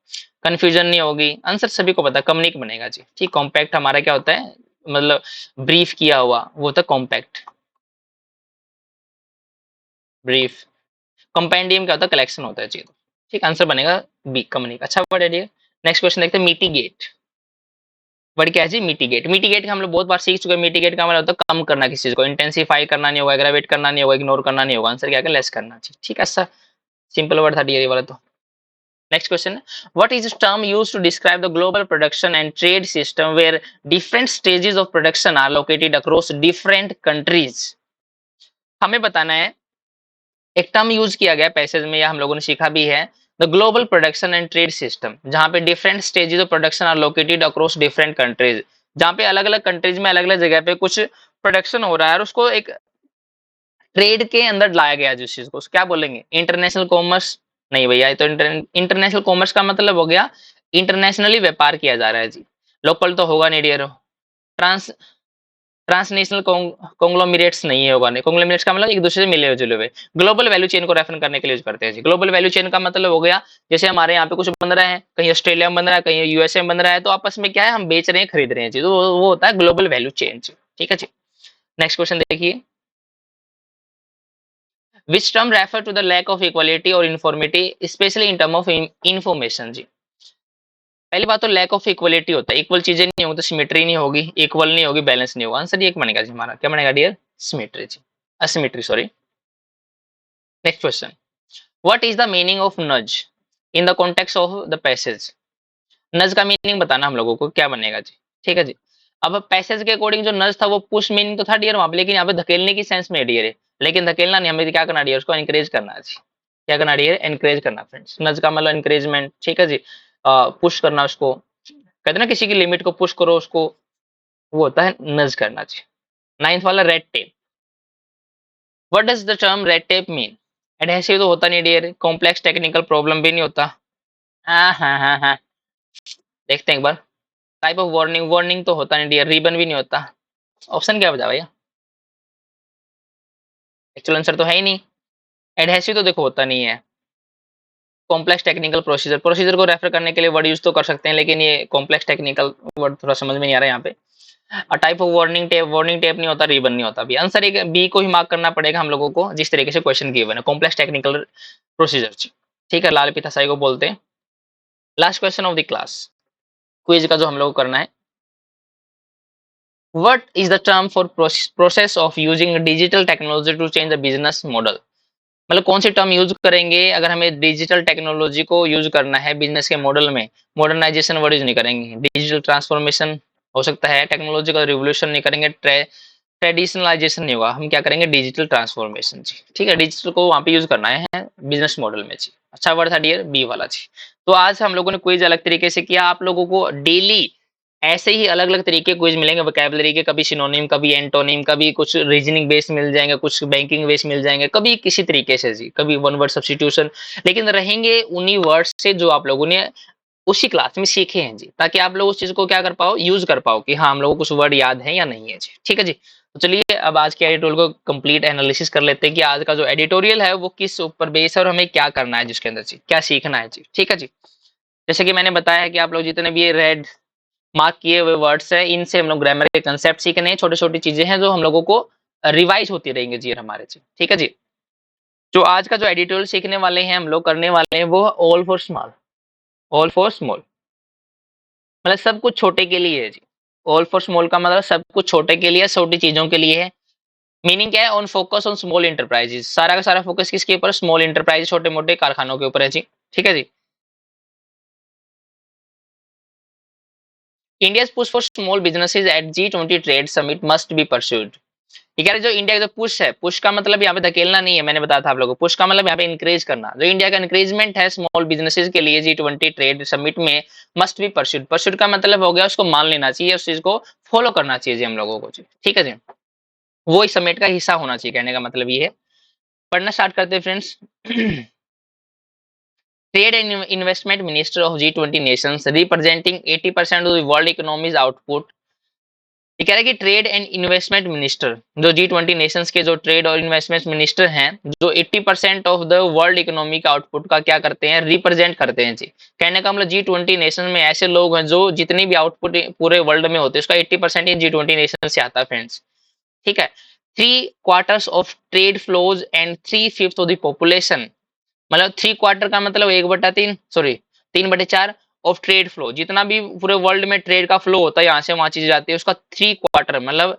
Speaker 1: कंफ्यूजन नहीं होगी, आंसर सभी को पता है, कम्युनिक बनेगा जी, ठीक। कॉम्पैक्ट हमारा क्या होता है, मतलब ब्रीफ किया हुआ, वो होता है कॉम्पैक्ट, ब्रीफ। कंपेंडियम क्या होता है, कलेक्शन होता है जी, ठीक। आंसर बनेगा बी, कम्युनिक, अच्छा वर्ड है ये। नेक्स्ट क्वेश्चन देखते हैं, मिटिगेट। वर्ड क्या है जी, मिटिगेट। मिटिगेट हम लोग बहुत बार सीख चुके हैं। मिटिगेट का मतलब होता है कम करना किसी चीज को, इंटेंसिफाई करना नहीं होगा, एग्रावेट करना नहीं होगा, इग्नोर करना नहीं होगा, आंसर क्या है, लेस करना चाहिए, ठीक है। ऐसा सिंपल वर्ड था डियर वाला तो। नेक्स्ट क्वेश्चन है, what is term used to describe the global production and trade system where different stages of production are located across different countries. हमें बताना है, एक टर्म यूज किया गया पैसेज में या हम लोगों ने सीखा भी है, the global production and trade system, जहां पे different stages of production are located across different countries, जहां पे अलग अलग कंट्रीज में अलग अलग जगह पे कुछ प्रोडक्शन हो रहा है और उसको एक ट्रेड के अंदर लाया गया जिस चीज को, उसको क्या बोलेंगे, इंटरनेशनल कॉमर्स। नहीं भैया, ये तो इंटरनेशनल कॉमर्स का मतलब हो गया इंटरनेशनली व्यापार किया जा रहा है जी, लोकल तो होगा नहीं डियर। ट्रांस ट्रांसनेशनल कॉन्ग्लोमरेट्स नहीं होगा, नहीं कॉन्ग्लोमरेट्स का मतलब एक दूसरे से मिले जुले हुए। ग्लोबल वैल्यू चेन को रेफर करने के लिए यूज करते हैं जी। ग्लोबल वैल्यू चेन का मतलब हो गया, जैसे हमारे यहाँ पे कुछ बन रहा है, कहीं ऑस्ट्रेलिया में बन रहा है, कहीं यूएसए में बन रहा है, तो आपस में क्या है, हम बेच रहे हैं खरीद रहे हैं जी, तो वो होता है ग्लोबल वैल्यू चेन जी, ठीक है जी। नेक्स्ट क्वेश्चन देखिए। Which term refer to the lack of equality और infirmity especially in term of information जी। पहली बात तो लैक ऑफ इक्वलिटी होता है, इक्वल चीजें नहीं होंगी तो सिमेट्री नहीं होगी, इक्वल नहीं होगी, बैलेंस नहीं होगा, आंसर ये बनेगा जी हमारा, क्या बनेगा डियर, सिमेट्री जी, asymmetry sorry. Next question, what is the meaning of nudge in the context of the passage. Nudge का मीनिंग बताना हम लोगों को, क्या बनेगा जी, ठीक है जी। अब पैसेज के अकॉर्डिंग जो नज था वो पुश मीनिंग तो था डियर वहां पे, लेकिन यहाँ पे धकेलने की सेंस में डियर है, लेकिन धकेलना नहीं, हमें क्या करना डियर, उसको एनकरेज करना है जी। क्या करना डियर, एनकरेज करना फ्रेंड्स। नज का मतलब एनकरेजमेंट, ठीक है जी, पुश करना उसको, कहते हैं ना किसी की लिमिट को पुश करो उसको, वो होता है नज करना चाहिए। नाइन्थ वाला red tape. What does the term red tape mean. Adhesive तो होता नहीं डियर, कॉम्प्लेक्स टेक्निकल प्रॉब्लम भी नहीं होता। हाँ हाँ हाँ हाँ, देखते हैं एक बार। टाइप ऑफ वार्निंग, वार्निंग तो होता नहीं डियर, रिबन भी नहीं होता। ऑप्शन क्या बचा भैया, एक्चुअल आंसर तो है ही नहीं। एडहेसिव तो देखो होता नहीं है। कॉम्प्लेक्स टेक्निकल प्रोसीजर, प्रोसीजर को रेफर करने के लिए वर्ड यूज तो कर सकते हैं, लेकिन ये कॉम्प्लेक्स टेक्निकल वर्ड थोड़ा समझ में नहीं आ रहा है यहाँ पे। टाइप ऑफ वार्निंग टेप नहीं होता, रिबन नहीं होता भी, आंसर एक बी को ही मार्क करना पड़ेगा हम लोगों को, जिस तरीके से क्वेश्चन गिवन है, कॉम्प्लेक्स टेक्निकल प्रोसीजर, ठीक है, लाल पिथासाई को बोलते हैं। Last question of the class, quiz का जो हम लोग को करना है। What is the term for process of using digital technology to change the business model? मतलब कौन सी टर्म यूज करेंगे अगर हमें डिजिटल टेक्नोलॉजी को यूज करना है बिजनेस के मॉडल में? मॉडर्नाइजेशन वर्ड यूज नहीं करेंगे, डिजिटल ट्रांसफॉर्मेशन हो सकता है, टेक्नोलॉजी का रिवोल्यूशन नहीं करेंगे, ट्रेडिशनलाइजेशन नहीं होगा, हम क्या करेंगे? डिजिटल ट्रांसफॉर्मेशन जी। ठीक है, डिजिटल को वहां पे यूज करना है बिजनेस मॉडल में जी। अच्छा वर्ड था डियर, बी वाला जी। तो आज हम लोगों ने क्विज अलग तरीके से किया, आप लोगों को डेली ऐसे ही अलग अलग तरीके क्विज मिलेंगे वोकैबुलरी के, कभी सिनोनिम, कभी एंटोनिम, कभी कुछ रीजनिंग बेस मिल जाएंगे, कुछ बैंकिंग बेस मिल जाएंगे, कभी किसी तरीके से जी, कभी वन वर्ड सब्स्टिट्यूशन, लेकिन रहेंगे उन्हीं वर्ड से जो आप लोगों ने उसी क्लास में सीखे हैं जी, ताकि आप लोग उस चीज को क्या कर पाओ, यूज कर पाओ कि हाँ हम लोगों को कुछ वर्ड याद है या नहीं है जी। ठीक है जी। तो चलिए अब आज के एडिटोरियल को कंप्लीट एनालिसिस कर लेते हैं कि आज का जो एडिटोरियल है वो किस ऊपर बेस है और हमें क्या करना है जिसके अंदर जी, क्या सीखना है जी। ठीक है जी। जैसे कि मैंने बताया कि आप लोग जितने भी ये रेड मार्क किए हुए वर्ड्स है, इनसे हम लोग ग्रामर के कंसेप्ट सीखने हैं, छोटी छोटी चीजें हैं जो हम लोगों को रिवाइज होती रहेंगी जी हमारे जी। ठीक है जी। जो आज का जो एडिटोरियल सीखने वाले हैं, हम लोग करने वाले हैं, वो all for small. All for small मतलब सब कुछ छोटे के लिए है जी। ऑल फॉर स्मॉल का मतलब सब कुछ छोटे के लिए, छोटी चीजों के लिए है। मीनिंग क्या है? On focus on small enterprises, सारा का सारा फोकस किसके ऊपर? स्मॉल इंटरप्राइज, छोटे मोटे कारखानों के ऊपर है जी। ठीक है जी। India's push for small businesses at G20 trade summit must be pursued. ये कह रहे जो इंडिया का जो पुश है, पुश का मतलब यहाँ पे धकेलना नहीं है, मैंने बताया था आप लोगों को, पुश का मतलब यहाँ पे इंकरेज करना, जो इंडिया का इंकरेजमेंट है स्मॉल बिजनेसेस के लिए G20 ट्रेड समिट में मस्ट बी परस्यूड। परस्यूड का मतलब हो गया उसको मान लेना चाहिए, उस चीज को फॉलो करना चाहिए जी हम लोगों को जी। ठीक है जी। वो इस समिट का हिस्सा होना चाहिए, कहने का मतलब ये है। पढ़ना स्टार्ट करते हैं friends. Trade and investment minister of G20 Nations representing 80% of the world economies output. ये कह रहा है कि ट्रेड एंड इन्वेस्टमेंट मिनिस्टर, जो G20 नेशंस के जो ट्रेड और इन्वेस्टमेंट मिनिस्टर हैं, जो 80% of the world economic output का क्या करते हैं? रिप्रेजेंट करते हैं जी। कहने का मतलब G20 नेशन में ऐसे लोग हैं जो जितनी भी आउटपुट पूरे वर्ल्ड में होते हैं उसका 80% ही G20 नेशन से आता है फ्रेंड्स। ठीक है। 3 quarters of trade flows and 3/5 of the population, मतलब 3 क्वार्टर का मतलब 1/3, सॉरी 3/4 ऑफ ट्रेड फ्लो, जितना भी पूरे वर्ल्ड में ट्रेड का फ्लो होता है यहाँ से वहां चीजें जाती है, उसका 3 क्वार्टर मतलब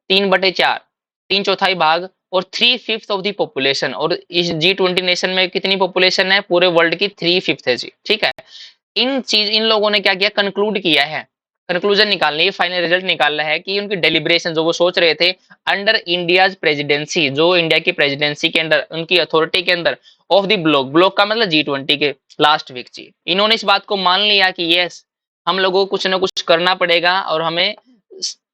Speaker 1: 3/4, 3/4 भाग, और 3/5 ऑफ द पॉपुलेशन। और इस G20 नेशन में कितनी पॉपुलेशन है? पूरे वर्ल्ड की 3/5 है जी। ठीक है। इन लोगों ने क्या किया? कंक्लूड किया है, कंक्लूजन निकालने, ये फाइनल रिजल्ट निकालना है कि उनकी डेलिब्रेशन जो वो सोच रहे थे अंडर इंडियाज प्रेसिडेंसी, जो इंडिया की प्रेसिडेंसी के अंदर, उनकी अथॉरिटी के अंदर, ऑफ द ब्लॉक, ब्लॉक का मतलब G20 के लास्ट वीक जी, इन्होंने इस बात को मान लिया कि यस हम लोगों को कुछ ना कुछ करना पड़ेगा और हमें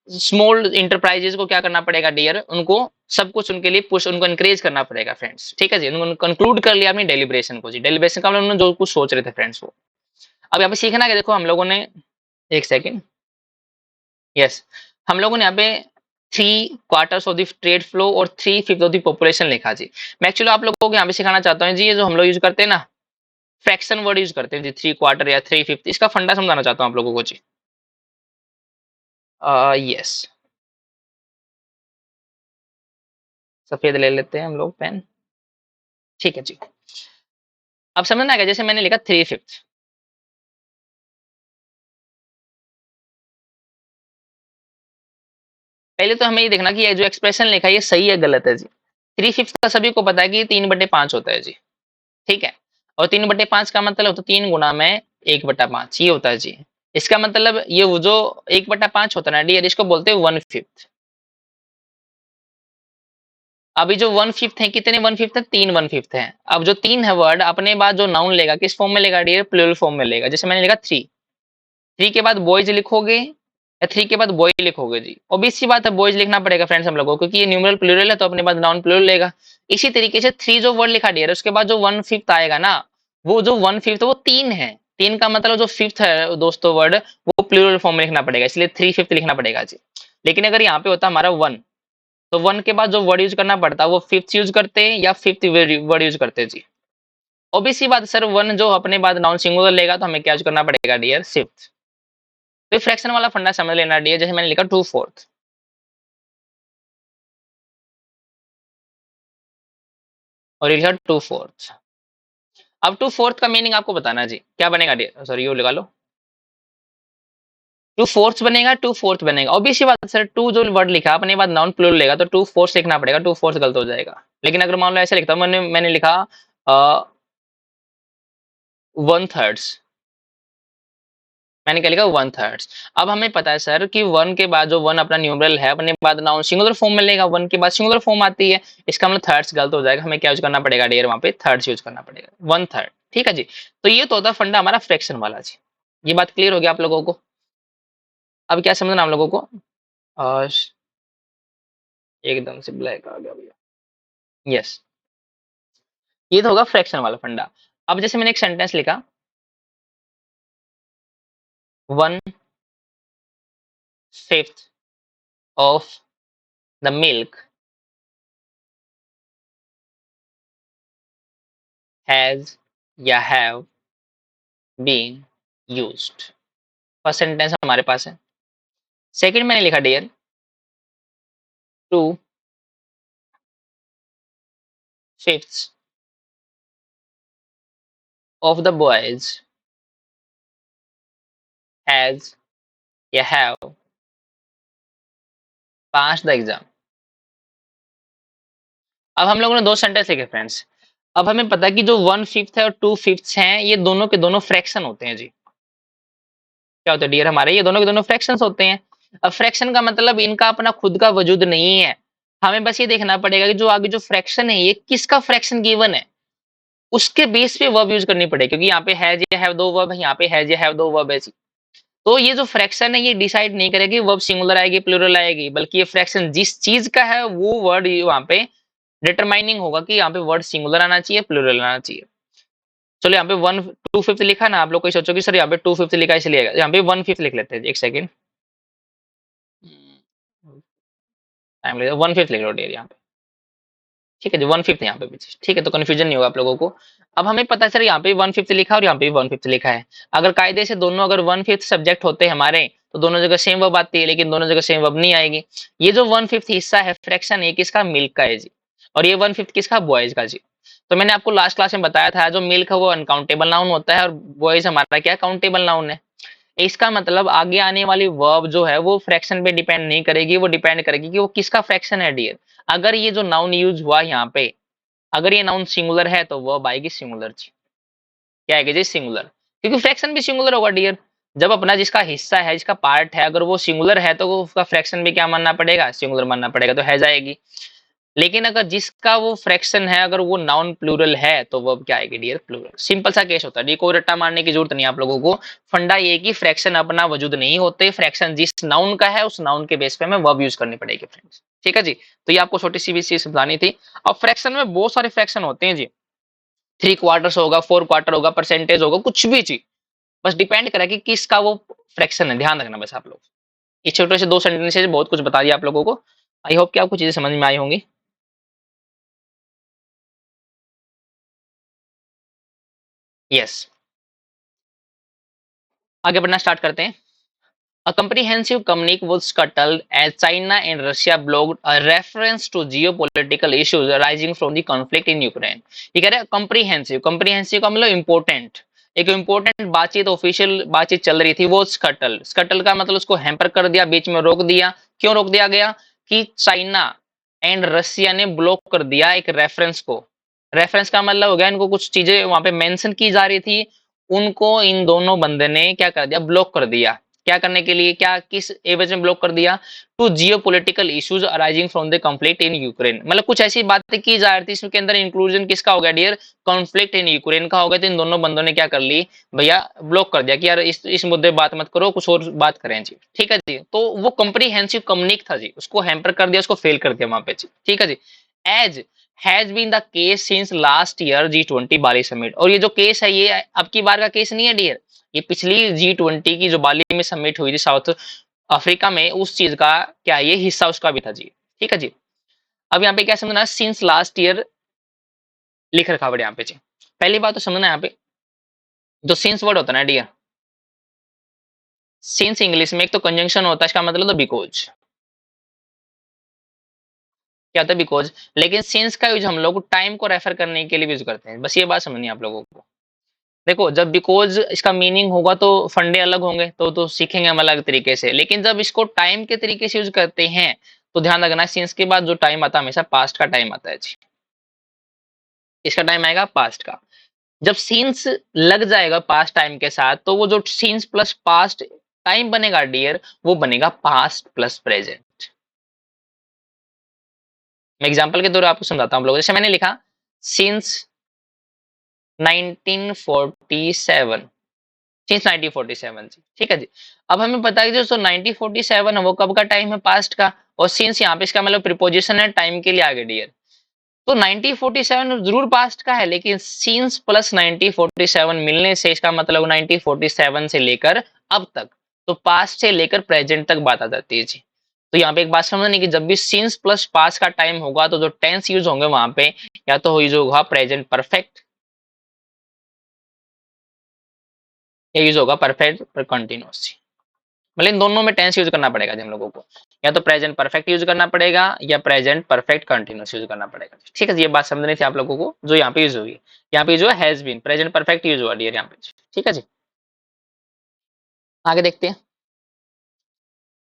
Speaker 1: स्मॉल इंटरप्राइजेस को क्या करना पड़ेगा डियर, उनको सब कुछ उनके लिए पुश, उनको एनकरेज करना पड़ेगा फ्रेंड्स। ठीक है जी। उन्होंने कंक्लूड कर लिया अपनी डेलिब्रेशन को जी। डेलिब्रेशन का मतलब उन्होंने जो कुछ सोच रहे थे फ्रेंड्स वो। अब यहाँ पे सीखना है कि देखो हम लोगों ने, एक सेकेंड, यस, हम लोगों ने यहाँ पे 3 quarters of the trade flow और 3/5 ऑफ द पॉपुलेशन लिखा जी। मैं एक्चुअली आप लोगों को यहाँ पे सिखाना चाहता हूँ जी, ये जो हम लोग यूज करते हैं ना, फ्रैक्शन वर्ड यूज करते हैं जी, 3 क्वार्टर या 3/5, इसका फंडा समझाना चाहता हूँ आप लोगों को जी। यस, सफेद ले लेते हैं हम लोग पेन। ठीक है जी। अब समझना है, जैसे मैंने लिखा 3/5, पहले तो हमें ये देखना कि ये जो एक्सप्रेशन लिखा है ये सही है गलत है जी। 3/5 का सभी को पता है कि 3/5 होता है जी। ठीक है। और 3/5 का मतलब होता है 3 गुना में 1/5, ये होता है जी। इसका मतलब ये वो जो 1/5 होता है ना डियर, इसको बोलते हैं 1/5। अभी जो 1/5 है, कितने 1/5 है? 3/5 है। अब जो 3 है वर्ड अपने बाद जो नाउन लेगा किस फॉर्म में लेगा डियर? प्लूरल फॉर्म में लेगा। जैसे मैंने लिखा 3, 3 के बाद बॉयज लिखोगे या 3 के बाद बॉय लिखोगे जी? ऑब्वियस सी बात है बॉयज लिखना पड़ेगा फ्रेंड्स हम लोगों को, क्योंकि ये न्यूमरल प्लूरल है तो अपने बाद नाउन प्लूरल लेगा। इसी तरीके से 3 जो वर्ड लिखा डियर, उसके बाद जो 1/5 आएगा ना, वो जो 1/5 है वो 3 है। 3 का मतलब जो फिफ्थ है दोस्तों वर्ड, वो प्लूरल फॉर्म में लिखना पड़ेगा, इसलिए 3/5 लिखना पड़ेगा जी। लेकिन अगर यहाँ पे होता हमारा 1, तो 1 के बाद जो वर्ड यूज करना पड़ता है वो फिफ्थ यूज करते हैं या फिफ्थ वर्ड यूज करते हैं जी। ऑब्वियस सी बात है सर, 1 जो अपने बाद नाउन सिंगुलर लेगा तो हमें क्या यूज करना पड़ेगा डियर? फिफ्थ। तो फ्रैक्शन वाला फंडा समझ लेना डियर, जैसे मैंने लिखा 2/4, और ये लिखा 2/4। अब 2/4 का मीनिंग आपको बताना जी, क्या बनेगा डियर? सॉरी, यू लगा लो। टू फोर्थ बनेगा, टू फोर्थ बनेगा, ऑब्वियस सी बात सर, टू जो वर्ड लिखा अपने बाद नाउन प्लूरल लेगा तो टू फोर्थ लिखना पड़ेगा, टू फोर्थ गलत हो जाएगा। लेकिन अगर मान लो ऐसे लिखता हूं, मैंने लिखा वन थर्ड्स, मैंने क्या लिखा वन थर्ड्स। अब हमें पता है सर कि वन के बाद जो वन अपना न्यूमरल है अपने बाद नाउन सिंगुलर फॉर्म में लेगा, वन के बाद सिंगुलर फॉर्म आती है, इसका मतलब थर्ड्स गलत हो जाएगा, हमें क्या यूज करना पड़ेगा डियर, वहां पे थर्ड्स यूज करना पड़ेगा, वन थर्ड। ठीक है जी। तो ये तो होता है फंडा हमारा फ्रैक्शन वाला जी। ये बात क्लियर हो गया आप लोगों को? अब क्या समझना आप लोगों को? और एकदम से ब्लैक आ गया भैया। यस, ये तो होगा फ्रैक्शन वाला फंडा। अब जैसे मैंने एक सेंटेंस लिखा, one fifth of the milk has या have been used. First sentence हमारे पास है। सेकंड मैंने लिखा dear, two fifths of the boys has या हैव पास द एग्जाम। अब हम लोगों ने दो सेंटेंस लिखे फ्रेंड्स। अब हमें पता है कि जो वन फिफ्थ है और टू फिफ्थ हैं ये दोनों के दोनों फ्रैक्शन होते हैं जी। क्या होता है डियर हमारे, ये दोनों के दोनों फ्रैक्शंस होते हैं। अब फ्रैक्शन का मतलब इनका अपना खुद का वजूद नहीं है, हमें बस ये देखना पड़ेगा कि जो आगे जो फ्रैक्शन है ये किसका फ्रैक्शन गिवन है, उसके बेस पे वर्ब यूज करनी पड़ेगी, क्योंकि यहाँ पे हैज या हैव दो वर्ब है, यहाँ पे हैज या हैव दो वर्ब है जी। तो ये जो फ्रैक्शन है ये डिसाइड नहीं करेगी वर्ब सिंगुलर आएगी प्लूरल आएगी, बल्कि ये फ्रैक्शन जिस चीज का है वो वर्ड वहां पे डिटरमाइनिंग होगा कि यहाँ पे वर्ड सिंगुलर आना चाहिए प्लूरल आना चाहिए। चलो यहाँ पे वन टू फिफ्थ लिखा ना, आप लोग कोई सोचो कि सर यहाँ पे टू फिफ्थ लिखा इसलिए आएगा, यहाँ पे वन फिफ्थ लिख लेते हैं एक सेकेंड, टाइम लगेगा, वन फिफ्थ लिख लो डियर यहाँ पे। ठीक है जी, वन फिफ्थ यहाँ पे भी, ठीक है, तो कंफ्यूजन नहीं होगा आप लोगों को। अब हमें पता है सर यहाँ पे वन फिफ्थ लिखा है और यहाँ पे वन फिफ्थ लिखा है, अगर कायदे से दोनों अगर वन फिफ्थ सब्जेक्ट होते हैं हमारे तो दोनों जगह सेम वर्ब आती है, लेकिन दोनों जगह सेम वर्ब नहीं आएगी। ये जो वन फिफ्थ हिस्सा है फ्रैक्शन है किसका, मिल्क का है जी, और ये वन फिफ्थ किसका, बॉयज का जी। तो मैंने आपको लास्ट क्लास में बताया था जो मिल्क है वो अनकाउंटेबल नाउन होता है और बॉयज हमारा क्या काउंटेबल नाउन है। इसका मतलब आगे आने वाली वर्ब जो है वो फ्रैक्शन पे डिपेंड नहीं करेगी, वो डिपेंड करेगी कि वो किसका फ्रैक्शन है डियर। अगर ये जो नाउन यूज हुआ यहाँ पे, अगर ये नाउन सिंगुलर है तो वर्ब आएगी सिंगुलर जी। क्या आएगी जी, सिंगुलर, क्योंकि फ्रैक्शन भी सिंगुलर होगा डियर। जब अपना जिसका हिस्सा है जिसका पार्ट है अगर वो सिंगुलर है तो वो उसका फ्रैक्शन भी क्या मानना पड़ेगा, सिंगुलर मानना पड़ेगा, तो है जाएगी। लेकिन अगर जिसका वो फ्रैक्शन है अगर वो नाउन प्लूरल है तो वर्ब क्या आएगी डियर, प्लूरल। सिंपल सा केस होता है, कोई रट्टा मारने की जरूरत नहीं है आप लोगों को। फंडा ये कि फ्रैक्शन अपना वजूद नहीं होते, फ्रैक्शन जिस नाउन का है उस नाउन के बेस पे हमें वर्ब यूज करनी पड़ेगी फ्रेंड्स। ठीक है जी, तो ये आपको छोटी सी भी चीज समझानी थी। अब फ्रैक्शन में बहुत सारे फ्रैक्शन होते हैं जी, थ्री क्वार्टर्स होगा, फोर क्वार्टर होगा, परसेंटेज होगा, कुछ भी चीज, बस डिपेंड करेगा कि किसका वो फ्रैक्शन है, ध्यान रखना बस आप लोग। ये छोटे से दो सेंटेंसेज बहुत कुछ बता दिया आप लोगों को। आई होप कि आपको चीजें समझ में आई होंगी। यस, आगे बढ़ना स्टार्ट करते हैं। A comprehensive communique was scuttled as China and Russia blocked a reference to geopolitical issues arising from the conflict in Ukraine। ये कह रहे हैं comprehensive, comprehensive का मतलब important, एक important बातचीत ऑफिशियल बातचीत चल रही थी वो स्कटल, स्कटल का मतलब उसको हैम्पर कर दिया, बीच में रोक दिया। क्यों रोक दिया गया कि चाइना एंड रशिया ने ब्लॉक कर दिया एक रेफरेंस को। रेफरेंस का मतलब हो गया इनको कुछ चीजें वहां पे मेंशन की जा रही थी, उनको इन दोनों बंदे ने क्या कर दिया, ब्लॉक कर दिया। क्या करने के लिए, क्या किस एवज में ब्लॉक कर दिया, to geopolitical issues arising from the conflict in Ukraine. मतलब कुछ ऐसी बातें की जा रही थी इसके अंदर इंक्लूजन किसका हो गया डियर, कॉन्फ्लिक्ट इन यूक्रेन का हो गया, तो इन दोनों बंदों ने क्या कर ली भैया, ब्लॉक कर दिया कि यार इस मुद्दे बात मत करो, कुछ और बात करें जी। ठीक है जी, तो वो कम्प्रीहेंसिव कम्युनिक था जी, उसको हैम्पर कर दिया, उसको फेल कर दिया वहां पे जी। ठीक है जी, as has been the case since last year G20 Bali summit. और ये जो केस है ये अब की बार का केस नहीं है डियर, ये पिछली G20 की जो बाली में समिट हुई थी साउथ अफ्रीका में, उस चीज का क्या ये हिस्सा उसका भी था जी। ठीक है जी, अब यहाँ पे क्या समझना, सिंस लास्ट ईयर लिख रखा है यहाँ पे जी। पहली बात तो समझना यहाँ पे जो सिंस वर्ड होता है ना डियर, सिंस इंग्लिश में एक तो कंजंक्शन होता है, इसका मतलब तो बिकॉज, क्या होता है बिकॉज। लेकिन सिंस का यूज हम लोग टाइम को रेफर करने के लिए यूज करते हैं, बस ये बात समझनी है आप लोगों को। देखो जब बिकॉज इसका मीनिंग होगा तो फंडे अलग होंगे, तो सीखेंगे हम अलग तरीके से, लेकिन जब इसको टाइम के तरीके से यूज करते हैं तो ध्यान रखना सिंस के बाद जो टाइम आता है हमेशा पास्ट का टाइम आता है जी। इसका टाइम आएगा पास्ट का। जब सीन्स लग जाएगा पास्ट टाइम के साथ तो वो जो सीन्स प्लस पास्ट टाइम बनेगा डियर, वो बनेगा पास्ट प्लस प्रेजेंट। मैं एग्जांपल के द्वारा आपको समझाता हूँ आप लोगों को। जैसे मैंने लिखा सिंस 1947, सिंस 1947 जी, ठीक है जी। अब हमें पता है कि जो 1947 है वो कब का टाइम है, पास्ट का, और सिंस यहाँ पे इसका मतलब प्रीपोजिशन है टाइम के लिए आगे डियर, तो 1947 जरूर पास्ट का है, लेकिन सिंस प्लस 1947 मिलने से इसका मतलब 1947 से लेकर अब तक, तो पास्ट से लेकर प्रेजेंट तक बात आ जाती है जी। तो यहाँ पे एक बात समझनी कि जब भी सिंस प्लस पास्ट का टाइम होगा तो जो टेंस यूज होंगे वहां पे या तो यूज होगा प्रेजेंट परफेक्ट या यूज होगा परफेक्ट पर कंटिन्यूअस जी। मतलब इन दोनों में टेंस यूज करना पड़ेगा जी हम लोगों को, या तो प्रेजेंट परफेक्ट यूज करना पड़ेगा या प्रेजेंट परफेक्ट कंटिन्यूअस यूज करना पड़ेगा। ठीक है, ये बात समझनी थी आप लोगों को जो यहाँ पे यूज हुई। यहाँ पे जो has been present perfect use हुआ डियर यहाँ पे। ठीक है जी, आगे देखते हैं।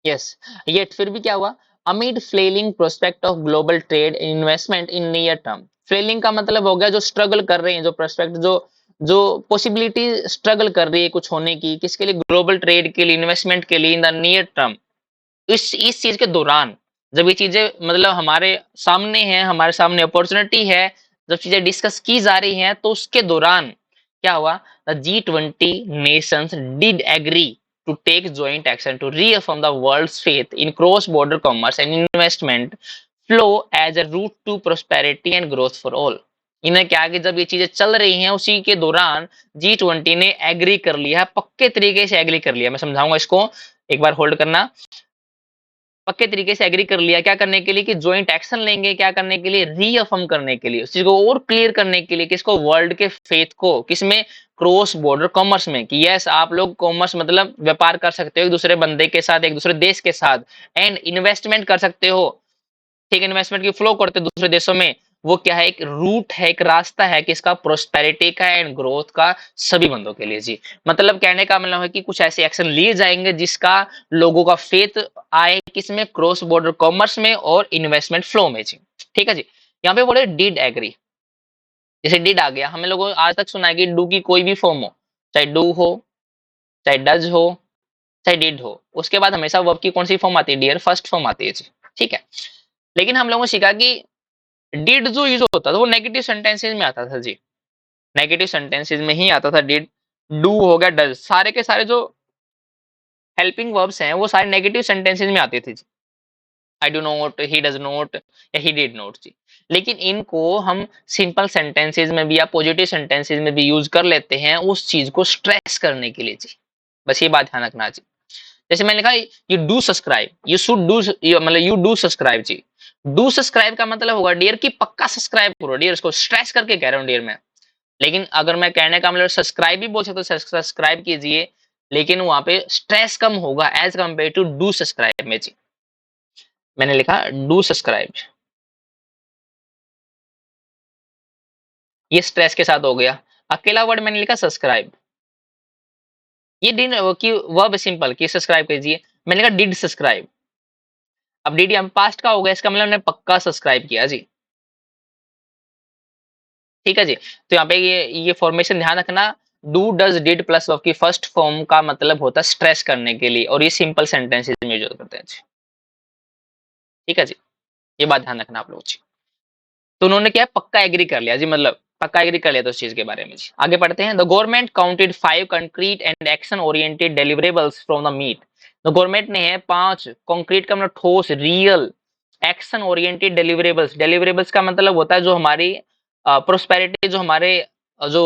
Speaker 1: यस, ये फिर भी क्या हुआ, amid flailing prospect of global trade investment in near term. Flailing का मतलब हो गया जो स्ट्रगल कर रहे हैं, जो प्रोस्पेक्ट जो जो पॉसिबिलिटी स्ट्रगल कर रही है कुछ होने की, किसके लिए, ग्लोबल ट्रेड के लिए, इन्वेस्टमेंट के लिए इन द नियर टर्म। इस चीज के दौरान जब ये चीजें मतलब हमारे सामने हैं, हमारे सामने अपॉर्चुनिटी है, जब चीजें डिस्कस की जा रही हैं तो उसके दौरान क्या हुआ, the G20 nations did agree to take joint action to reaffirm the world's faith in cross-border commerce and investment flow as a route to prosperity and growth for all। इन्हें क्या कि जब ये चीजें चल रही हैं उसी के दौरान G20 ने एग्री कर लिया है, पक्के तरीके से एग्री कर लिया। मैं समझाऊंगा इसको, एक बार होल्ड करना। पक्के तरीके से एग्री कर लिया क्या करने के लिए, कि ज्वाइंट एक्शन लेंगे, क्या करने के लिए, रीअफर्म करने के लिए, उस चीज को और क्लियर करने के लिए, किसको, वर्ल्ड के फेथ को, किसमें, क्रॉस बॉर्डर कॉमर्स में, कि यस आप लोग कॉमर्स मतलब व्यापार कर सकते हो एक दूसरे बंदे के साथ, एक दूसरे देश के साथ, एंड इन्वेस्टमेंट कर सकते हो। ठीक है, इन्वेस्टमेंट की फ्लो करते दूसरे देशों में, वो क्या है, एक रूट है, एक रास्ता है किसका, प्रोस्पेरिटी का एंड ग्रोथ का, सभी बंदों के लिए जी। मतलब कहने का मतलब है कि कुछ ऐसे एक्शन लिए जाएंगे जिसका लोगों का फेथ आए किसमें, क्रॉस बॉर्डर कॉमर्स में और इन्वेस्टमेंट फ्लो में जी। ठीक है जी, यहाँ पे बोले डिड एग्री। जैसे डिड आ गया, हमें लोगों आज तक सुना है कि डू की कोई भी फॉर्म हो, चाहे डू हो, चाहे डज हो, चाहे डिड हो, उसके बाद हमेशा वर्ब की कौन सी फॉर्म आती है डियर, फर्स्ट फॉर्म आती है जी। ठीक है, लेकिन हम लोगों ने सीखा कि डिड जो यूज होता था वो नेगेटिव सेंटेंसेस में आता था जी, नेगेटिव सेंटेंसेस में ही आता था डिड। डू हो गया, डज, सारे के सारे जो हेल्पिंग वर्ब्स हैं वो सारे नेगेटिव सेंटेंसेस में आते थे जी। I do not, he does not या ही डिड नॉट जी। लेकिन इनको हम सिंपल सेंटेंसेस में भी या पॉजिटिव सेंटेंसेस में भी यूज कर लेते हैं उस चीज को स्ट्रेस करने के लिए जी। बस ये बात ध्यान रखना जी। जैसे मैंने लिखा you do subscribe, you should do, मतलब यू डू सब्सक्राइब जी। डू सब्सक्राइब का मतलब होगा डियर कि पक्का सब्सक्राइब करो डियर, इसको स्ट्रेस करके कह रहा हूँ डियर मैं। लेकिन अगर मैं कहने का मतलब सब्सक्राइब भी बोल सकता हूँ, सब्सक्राइब कीजिए, लेकिन वहां पे स्ट्रेस कम होगा as compare to do subscribe में जी। मैंने लिखा डू सब्सक्राइब, ये स्ट्रेस के साथ हो गया। अकेला वर्ड मैंने लिखा सब्सक्राइब, ये डिड की वर्ब सिंपल की सब्सक्राइब कीजिए, मैंने लिखा डिड सब्सक्राइब। अब डिड यहाँ पास्ट का हो गया, इसका मतलब मैंने पक्का सब्सक्राइब किया जी। ठीक है जी, तो यहाँ पे ये फॉर्मेशन ध्यान रखना, do does did plus verb की फर्स्ट फॉर्म का मतलब होता है स्ट्रेस करने के लिए, और ये सिंपल सेंटेंसेस में यूज करते हैं जी। ठीक है जी, ये बात ध्यान रखना आप लोग जी। तो उन्होंने क्या पक्का एग्री कर लिया जी, मतलब पक्का एग्री कर लिया तो उस चीज के बारे में जी। आगे पढ़ते हैं। The government counted 5 concrete and action oriented deliverables from the meet. The government ने है 5 कंक्रीट का मतलब ठोस, real, action oriented deliverables, deliverables का मतलब होता है जो हमारी प्रोस्पेरिटी, जो हमारे जो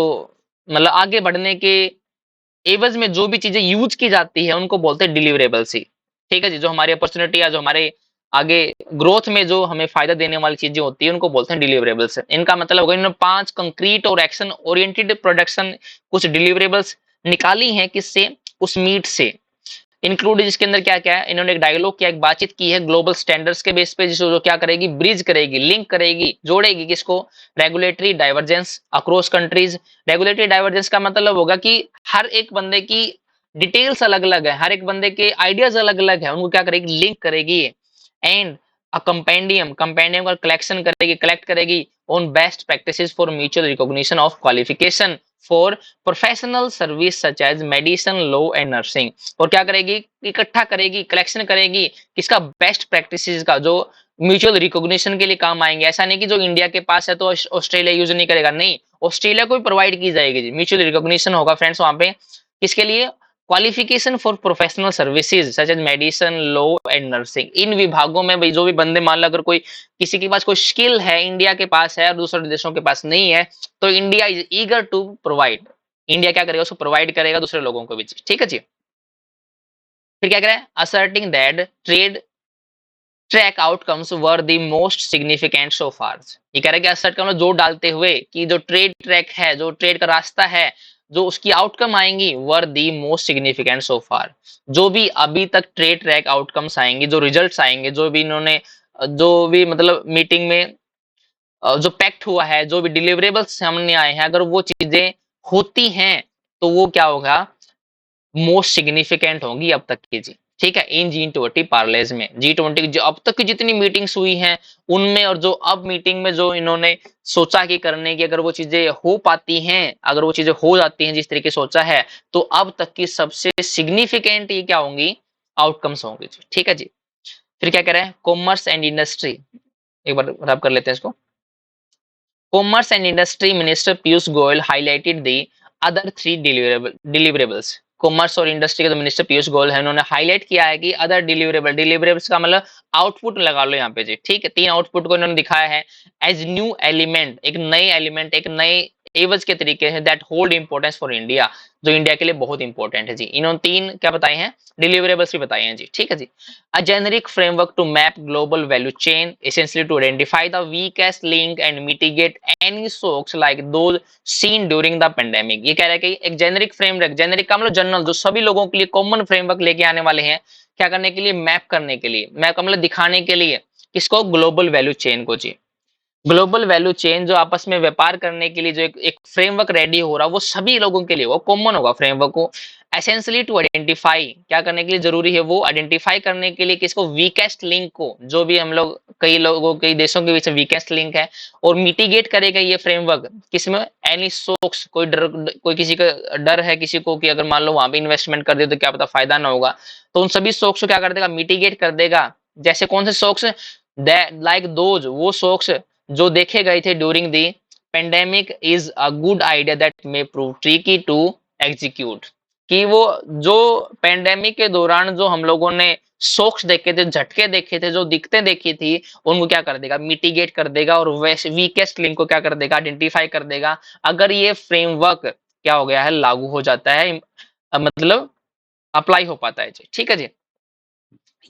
Speaker 1: मतलब आगे बढ़ने के एवज में जो भी चीजें यूज की जाती है उनको बोलते हैं डिलीवरेबल्स ही। ठीक है जी, जो हमारी अपॉर्चुनिटी या जो हमारे आगे ग्रोथ में जो हमें फायदा देने वाली चीजें होती है उनको बोलते हैं डिलीवरेबल्स। इनका मतलब होगा इन्होंने 5 कंक्रीट और एक्शन ओरिएंटेड प्रोडक्शन कुछ डिलीवरेबल्स निकाली हैं, किससे, उस मीट से। इंक्लूड जिसके अंदर क्या क्या है, इन्होंने एक डायलॉग किया, एक बातचीत की है ग्लोबल स्टैंडर्ड्स के बेस पे, जिसको जो क्या करेगी, ब्रिज करेगी, लिंक करेगी, जोड़ेगी किसको, regulatory divergence across countries. Regulatory divergence का मतलब होगा कि हर एक बंदे की डिटेल्स अलग अलग है, हर एक बंदे के आइडियाज अलग अलग है, उनको क्या करेगी, लिंक करेगी। एंड अ कंपेंडियम, कंपेंडियम का कलेक्शन करेगी, कलेक्ट करेगी on best practices for mutual recognition of qualification for professional service such as medicine, law and nursing. और क्या करेगी, इकट्ठा करेगी, कलेक्शन करेगी किसका, बेस्ट प्रैक्टिसेस का, जो म्यूचुअल रिकॉग्निशन के लिए काम आएंगे। ऐसा नहीं कि जो इंडिया के पास है तो ऑस्ट्रेलिया यूज नहीं करेगा, नहीं, ऑस्ट्रेलिया को भी प्रोवाइड की जाएगी, म्यूचुअल रिकॉग्निशन होगा फ्रेंड्स वहां पे, किसके लिए, qualification for professional services such as medicine, law and nursing. इन विभागों में भाई जो भी बंदे, मान लो अगर कोई किसी के पास कोई स्किल है, इंडिया के पास है और दूसरे देशों के पास नहीं है, तो India is eager to provide, India क्या करेगा, उसको प्रोवाइड करेगा दूसरे लोगों को भी। ठीक है जी। फिर क्या करें, asserting that trade track outcomes were the most significant so far. ये कह रहा है कि असर्ट का मतलब जोर डालते हुए कि जो ट्रेड ट्रैक है, जो ट्रेड का रास्ता है, जो उसकी आउटकम आएंगी, वर दी मोस्ट सिग्निफिकेंट सो फार। जो भी अभी तक ट्रेड ट्रैक आउटकम्स आएंगे, जो रिजल्ट्स आएंगे, जो भी इन्होंने, जो भी मतलब मीटिंग में जो पैक्ट हुआ है, जो भी डिलीवरेबल्स सामने आए हैं, अगर वो चीजें होती हैं तो वो क्या होगा, मोस्ट सिग्निफिकेंट होंगी अब तक की जी। ठीक है, इन G20 पार्लेज में, G20 जो अब तक की जितनी मीटिंग्स हुई हैं उनमें, और जो अब मीटिंग में जो इन्होंने सोचा कि करने की, अगर वो चीजें हो पाती हैं, अगर वो चीजें हो जाती हैं जिस तरीके सोचा है, तो अब तक की सबसे सिग्निफिकेंट ये क्या होंगी, आउटकम्स होंगे जी। ठीक है जी। फिर क्या कह रहे हैं, कॉमर्स एंड इंडस्ट्री, एक बार रब कर लेते हैं इसको। Commerce and Industry Minister Piyush Goyal highlighted the other three deliverables। Commerce और इंडस्ट्री के जो मिनिस्टर पीयूष गोयल है, उन्होंने हाईलाइट किया है कि अदर डिलीवरेबल्स का मतलब आउटपुट लगा लो यहाँ पे जी। ठीक है, 3 आउटपुट को इन्होंने दिखाया है एज न्यू एलिमेंट, एक नए एलिमेंट, एक नए एवज के तरीके हैं, that hold importance for India, जो इंडिया के लिए बहुत इंपॉर्टेंट है जी। इन्होंने 3 क्या बताए हैं, डिलीवरेबल्स भी बताए हैं जी। ठीक है जी। A generic framework to map global value chain, essentially to identify the weakest link and mitigate any shocks like those seen during the pandemic। ये कह रहा है कि एक जेनरिक फ्रेमवर्क, जेनरिक का मतलब जनरल, जो सभी लोगों के लिए कॉमन फ्रेमवर्क लेके आने वाले हैं, क्या करने के लिए, मैप करने के लिए, मैप का मतलब दिखाने के लिए, किसको, ग्लोबल वैल्यू चेन को जी। ग्लोबल वैल्यू चेन जो आपस में व्यापार करने के लिए जो एक फ्रेमवर्क रेडी हो रहा है, वो सभी लोगों के लिए, वो कॉमन होगा फ्रेमवर्क को। एसेंशियली टू आइडेंटिफाई, क्या करने के लिए जरूरी है, वो आइडेंटिफाई करने के लिए किसको, वीकेस्ट लिंक को, जो भी हम लोग, कई लोगों, कई देशों के बीच वीकेस्ट लिंक है, और मिटिगेट करेगा ये फ्रेमवर्क किसमें, एनी सोक्स, कोई डर, कोई किसी का डर है किसी को कि अगर मान लो वहां पे इन्वेस्टमेंट कर दे तो क्या पता फायदा ना होगा, तो उन सभी सोक्स को क्या कर देगा, मिटिगेट कर देगा। जैसे कौन से सोक्स, लाइक दोज, वो सोक्स जो देखे गए थे during the pandemic, is a good idea that may prove tricky to execute. कि वो जो पेंडेमिक के दौरान जो हम लोगों ने शॉक्स देखे थे, झटके देखे थे, जो दिक्कतें देखी थी, उनको क्या कर देगा, मिटिगेट कर देगा, और वीकेस्ट लिंक को क्या कर देगा, आइडेंटिफाई कर देगा। अगर ये फ्रेमवर्क क्या हो गया है, लागू हो जाता है, मतलब अप्लाई हो पाता है जी। ठीक है जी।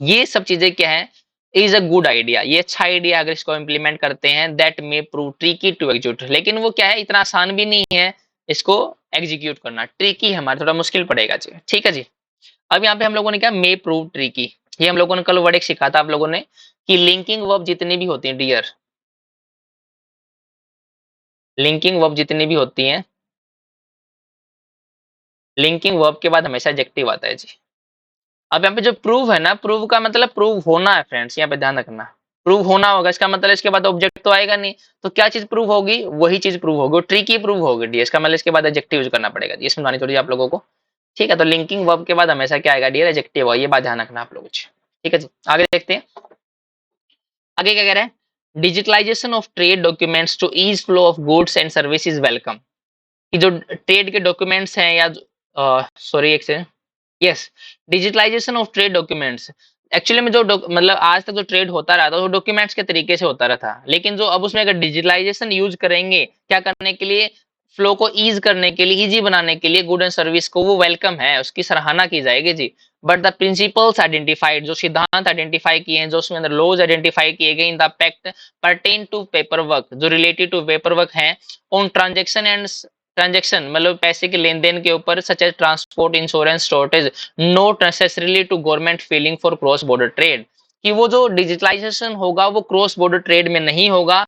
Speaker 1: ये सब चीजें क्या है, इज अ गुड आइडिया, ये अच्छा आइडिया, अगर इसको इम्प्लीमेंट करते हैं, that may prove tricky to execute. लेकिन वो क्या है, इतना आसान भी नहीं है इसको एग्जीक्यूट करना, ट्रिकी हमारा थोड़ा मुश्किल पड़ेगा जी। ठीक है जी। अब यहाँ पे हम लोगों ने क्या, मे प्रूव ट्रिकी, ये हम लोगों ने कल वर्ड एक सीखा था आप लोगों ने, कि लिंकिंग वर्ब जितनी भी होती है डियर, लिंकिंग वर्ब जितनी भी होती हैं, लिंकिंग वर्ब के बाद हमेशा एडजेक्टिव आता है जी। अब यहाँ पे जो प्रूव है ना, प्रूव का मतलब प्रूव होना है फ्रेंड्स, यहाँ पे ध्यान रखना, प्रूव होना होगा, इसका मतलब इसके बाद ऑब्जेक्ट तो आएगा नहीं, तो क्या चीज प्रूव होगी, वही चीज प्रूव होगी, ट्रिकी प्रूव होगी डी, इसका मतलब इसके बाद एडजेक्टिव यूज करना पड़ेगा, ये समझानी थोड़ी आप लोगों को। ठीक है, तो लिंकिंग वर्ब के बाद हमेशा क्या आएगा डियर, एडजेक्टिव, ये बात ध्यान रखना आप लोगों को। ठीक है जी, आगे देखते हैं। आगे क्या कह रहे हैं, digitalization of trade documents to ease flow of goods and services welcome. कि जो ट्रेड के डॉक्यूमेंट्स हैं, या सॉरी एक से, yes, digitalization of trade documents. Actually में जो मतलब आज तक जो ट्रेड होता रहा था वो डॉक्यूमेंट्स के तरीके से होता रहा था, लेकिन जो अब उसमें अगर डिजिटलाइजेशन यूज करेंगे, क्या करने के लिए, फ्लो को ईज करने के लिए, इजी बनाने के लिए, गुड एंड सर्विस को, वो वेलकम है, उसकी सराहना की जाएगी जी। बट द प्रिंसिपल्स आइडेंटिफाइड, जो सिद्धांत आइडेंटिफाई किए हैं, जो उसमें अंदर लॉज आइडेंटिफाई किए गए in the pact pertain to paper work, जो रिलेटेड टू पेपर वर्क है, ऑन ट्रांजेक्शन एंड ट्रांजैक्शन मतलब पैसे के लेन-देन के ऊपर such as transport, insurance, storage, not necessarily to government feeling for cross border trade, कि वो जो डिजिटलाइजेशन होगा वो क्रॉस बॉर्डर ट्रेड में नहीं होगा,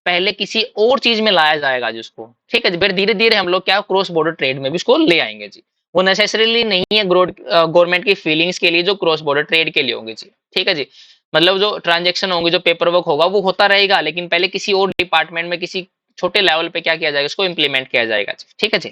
Speaker 1: पहले किसी और चीज़ में लाया जाएगा जिसको, ठीक है जी? फिर धीरे-धीरे हम लोग क्या क्रॉस बॉर्डर ट्रेड में भी उसको ले आएँगे जी। वो नेसेसरीली नहीं है गवर्नमेंट की फीलिंग्स के लिए जो क्रॉस बॉर्डर ट्रेड के लिए होंगे जी, ठीक है जी? मतलब जो ट्रांजैक्शन होंगे, जो पेपर वर्क होगा वो होता रहेगा, लेकिन पहले किसी और डिपार्टमेंट में किसी छोटे लेवल पे क्या किया जाएगा, इसको इम्प्लीमेंट किया जाएगा जी, ठीक है जी?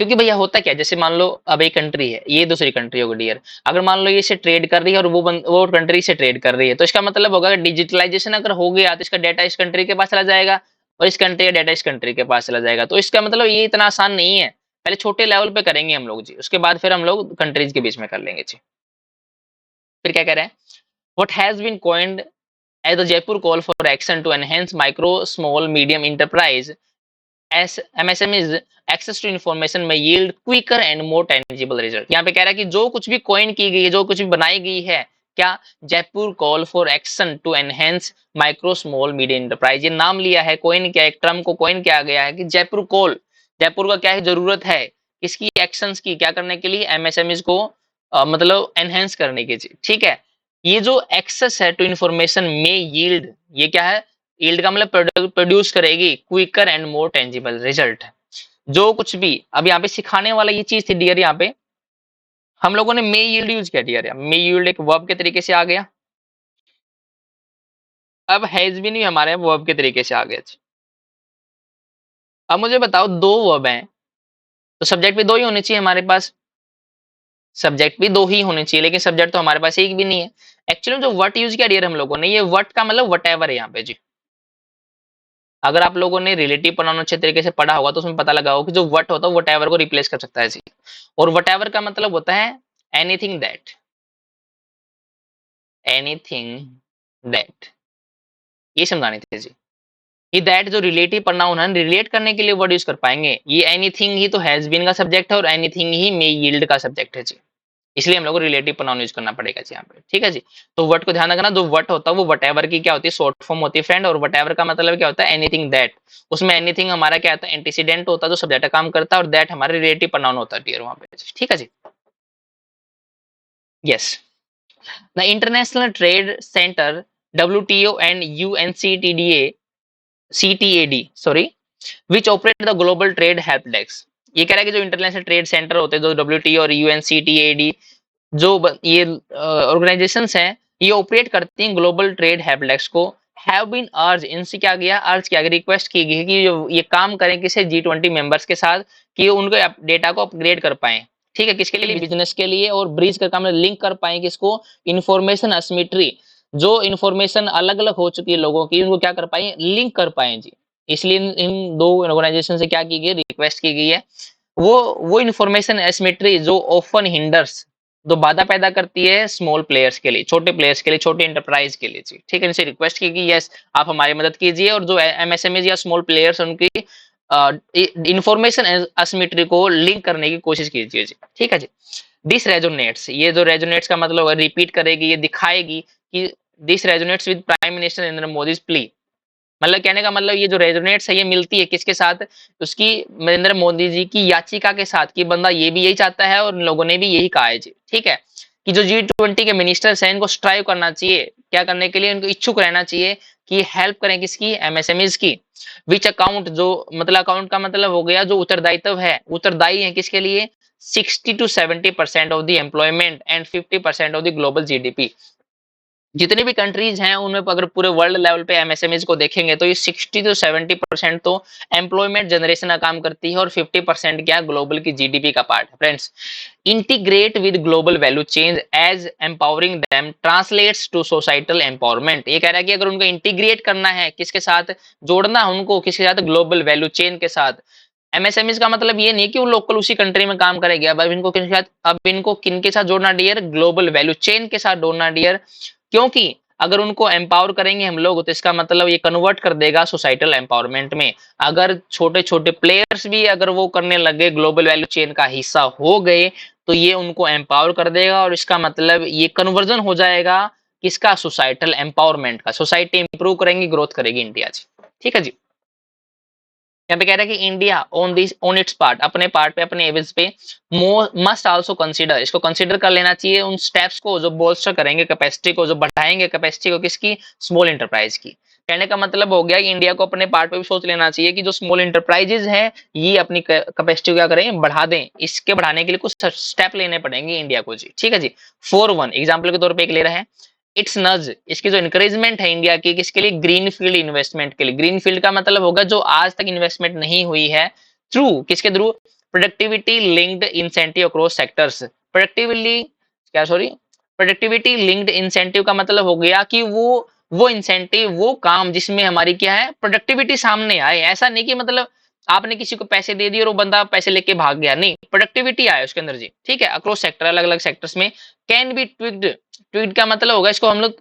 Speaker 1: क्योंकि भैया होता क्या है, जैसे मान लो अब एक कंट्री है, ये दूसरी कंट्री हो गई डियर, अगर मान लो ये इससे ट्रेड कर रही है और वो कंट्री से ट्रेड कर रही है, तो इसका मतलब होगा डिजिटलाइजेशन अगर हो गया तो इसका डाटा इस कंट्री के पास चला जाएगा और इस कंट्री का डाटा इस कंट्री के पास चला जाएगा। तो इसका मतलब ये इतना आसान नहीं है, पहले छोटे लेवल पे करेंगे हम लोग जी, उसके बाद फिर हम लोग कंट्रीज के बीच में कर लेंगे जी। फिर क्या कह रहे हैं, what has been coined as the Jaipur call for action to enhance micro small medium enterprises MSMEs access to information में yield quicker and more tangible result. यहाँ पे कह रहा है कि जो कुछ भी कॉइन की गई है, जो कुछ भी बनाई गई है, क्या Jaipur call for action to enhance micro small medium enterprise, ये नाम लिया है, कॉइन क्या एक टर्म को कॉइन किया गया है कि जयपुर कॉल, जयपुर का क्या है जरूरत है इसकी एक्शंस की क्या करने के लिए, एमएसएमईज को मतलब एनहेंस करने की, ठीक है। ये जो एक्सेस है टू इन्फॉर्मेशन में यील्ड, ये क्या है, यील्ड का मतलब प्रोड्यूस करेगी quicker and more tangible result. जो कुछ भी अब यहाँ पे सिखाने वाला ये चीज थी डियर, यहाँ पे हम लोगों ने मे यील्ड यूज किया डियर, मे यील्ड एक वर्ब के तरीके से आ गया, अब हैज बीन भी हमारे वर्ब के तरीके से आ गया। अब मुझे बताओ दो वर्ब हैं तो सब्जेक्ट भी दो ही होने चाहिए हमारे पास, सब्जेक्ट भी दो ही होने चाहिए, लेकिन सब्जेक्ट तो हमारे पास एक भी नहीं है। एक्चुअली जो वट यूज किया डियर हम लोगों ने, ये वट का मतलब वट एवर है यहाँ पे जी। अगर आप लोगों ने रिलेटिव प्रोनाउन अच्छे तरीके से पढ़ा होगा तो उसमें पता लगा होगा कि जो वट होता है वट एवर को रिप्लेस कर सकता है जी, और वट एवर का मतलब होता है एनीथिंग दैट, एनीथिंग दैट, ये समझाने थे जी। ये दैट जो रिलेटिव प्रोनाउन है, रिलेट करने के लिए वर्ड यूज कर पाएंगे, ये एनीथिंग ही तो हैज बीन का सब्जेक्ट है और एनीथिंग ही मे यील्ड का सब्जेक्ट है जी, इसलिए हम लोग को रिलेटिव प्रोनाउन यूज करना पड़ेगा जी यहाँ पे, ठीक है जी। तो वर्ड को ध्यान रखना, जो वर्ड होता है वो वटएवर की क्या होती है शॉर्ट फॉर्म होती है फ्रेंड, और वटएवर का मतलब क्या होता है एनीथिंग दैट, उसमें एनीथिंग हमारा क्या होता है एंटीसीडेंट होता है जो सब्जेक्ट का काम करता है, और दैट हमारा रिलेटिव प्रोनाउन होता है डियर वहां पे, ठीक है जी। Yes, the international trade centre WTO and UNCTDA CTAD sorry which operate the global trade help desk. ये कह रहा है कि जो इंटरनेशनल ट्रेड सेंटर होते हैं जो WTO और UNCTAD जो ये ऑर्गेनाइजेशंस हैं, ये ऑपरेट करती हैं ग्लोबल ट्रेड हेल्प डेस्क को, हैव बीन अर्ज, इनसे क्या गया अर्ज किया गया, रिक्वेस्ट की गई कि जो ये काम करें किसे G20 मेंबर्स के साथ कि उनके डेटा को अपग्रेड कर पाएं, ठीक है, किसके लिए बिजनेस के लिए, और ब्रिज का काम लिंक कर पाएं किसको, इन्फॉर्मेशन असिमेट्री, जो इन्फॉर्मेशन अलग अलग हो चुकी है लोगों की उनको क्या कर पाए लिंक कर पाए जी। इसलिए इन दो ऑर्गेनाइजेशन से क्या की गई रिक्वेस्ट की गई है, वो इन्फॉर्मेशन एसिमेट्री जो ऑफन हिंडर्स, जो बाधा पैदा करती है स्मॉल प्लेयर्स के लिए, छोटे प्लेयर्स के लिए, छोटे एंटरप्राइज के लिए जी, ठीक है, इनसे रिक्वेस्ट की कि यस आप हमारी मदद कीजिए, और जो एमएसएमई या स्मॉल प्लेयर्स उनकी इंफॉर्मेशन एसिमेट्री को लिंक करने की कोशिश कीजिए जी, ठीक है जी। दिस रेजोनेट्स, ये जो रेजोनेट्स का मतलब रिपीट करेगी, ये दिखाएगी कि this resonates with prime minister Narendra Modi plea, मतलब कहने का मतलब ये जो रेजोनेट्स है ये मिलती है किसके साथ, उसकी नरेंद्र मोदी जी की याचिका के साथ, कि बंदा ये भी यही चाहता है और लोगों ने भी यही कहा है जी, ठीक है, कि जो G20 के मिनिस्टर्स हैं इनको स्ट्राइव करना चाहिए, क्या करने के लिए, उनको इच्छुक रहना चाहिए कि हेल्प करें किसकी, एमएसएमईज की, विच अकाउंट, जो मतलब अकाउंट का मतलब हो गया जो उत्तरदायित्व है, उत्तरदायी है किसके लिए, 60 to 70% of the employment and 50% of the global GDP। जितनी भी कंट्रीज हैं उनमें अगर पूरे वर्ल्ड लेवल पे एमएसएमईज को देखेंगे तो ये 60 to 70% तो एम्प्लॉयमेंट जनरेशन का काम करती है, और 50% क्या ग्लोबल की GDP का पार्ट है friends. Integrate with global value change as empowering them translates to societal empowerment. ये कह रहा है कि अगर उनको इंटीग्रेट करना है किसके साथ, जोड़ना उनको किसके साथ, ग्लोबल वैल्यू चेन के साथ। एमएसएमईज का मतलब ये नहीं कि वो लोकल उसी कंट्री में काम करेगी, अब इनको किसके साथ, अब इनको किनके साथ जोड़ना डियर, ग्लोबल वैल्यू चेन के साथ जोड़ना डियर, क्योंकि अगर उनको एम्पावर करेंगे हम लोग तो इसका मतलब ये कन्वर्ट कर देगा सोसाइटल एम्पावरमेंट में। अगर छोटे छोटे प्लेयर्स भी अगर वो करने लगे, ग्लोबल वैल्यू चेन का हिस्सा हो गए, तो ये उनको एम्पावर कर देगा, और इसका मतलब ये कन्वर्जन हो जाएगा किसका, सोसाइटल एम्पावरमेंट का। सोसाइटी इंप्रूव करेंगी, ग्रोथ करेगी इंडिया जी, ठीक है जी। यहाँ पे कह रहा है कि इंडिया ऑन इट्स पार्ट, अपने पार्ट पे, अपने एवज पे, मस्ट आल्सो कंसीडर, इसको कंसीडर कर लेना चाहिए उन स्टेप्स को जो बोल्स्टर करेंगे कैपेसिटी को, जो बढ़ाएंगे कैपेसिटी को किसकी, स्मॉल इंटरप्राइज की। कहने का मतलब हो गया कि इंडिया को अपने पार्ट पे भी सोच लेना चाहिए कि जो स्मॉल इंटरप्राइजेज हैं ये अपनी कैपेसिटी क्या करें, बढ़ा दें। इसके बढ़ाने के लिए कुछ स्टेप लेने पड़ेंगे इंडिया को जी, ठीक है जी। 4-1 एग्जाम्पल के तौर पे एक ले रहे हैं, इट्स नज, इसकी जो इंकरेजमेंट है इंडिया की, किसके लिए, ग्रीन फील्ड इन्वेस्टमेंट के लिए। ग्रीन फील्ड का मतलब होगा जो आज तक इन्वेस्टमेंट नहीं हुई है, थ्रू किसके through, productivity linked incentive across sectors. Productively क्या, सॉरी, प्रोडक्टिविटी लिंक्ड इंसेंटिव का मतलब हो गया कि वो इंसेंटिव, वो काम जिसमें हमारी क्या है, प्रोडक्टिविटी सामने आए। ऐसा नहीं कि मतलब आपने किसी को पैसे दे दिए और वो बंदा पैसे लेके भाग गया, नहीं, प्रोडक्टिविटी आए उसके अंदर जी, ठीक है, अक्रॉस सेक्टर, अलग अलग सेक्टर्स में। कैन बी ट्विक्ड, ट्विक्ड का मतलब होगा इसको हम लोग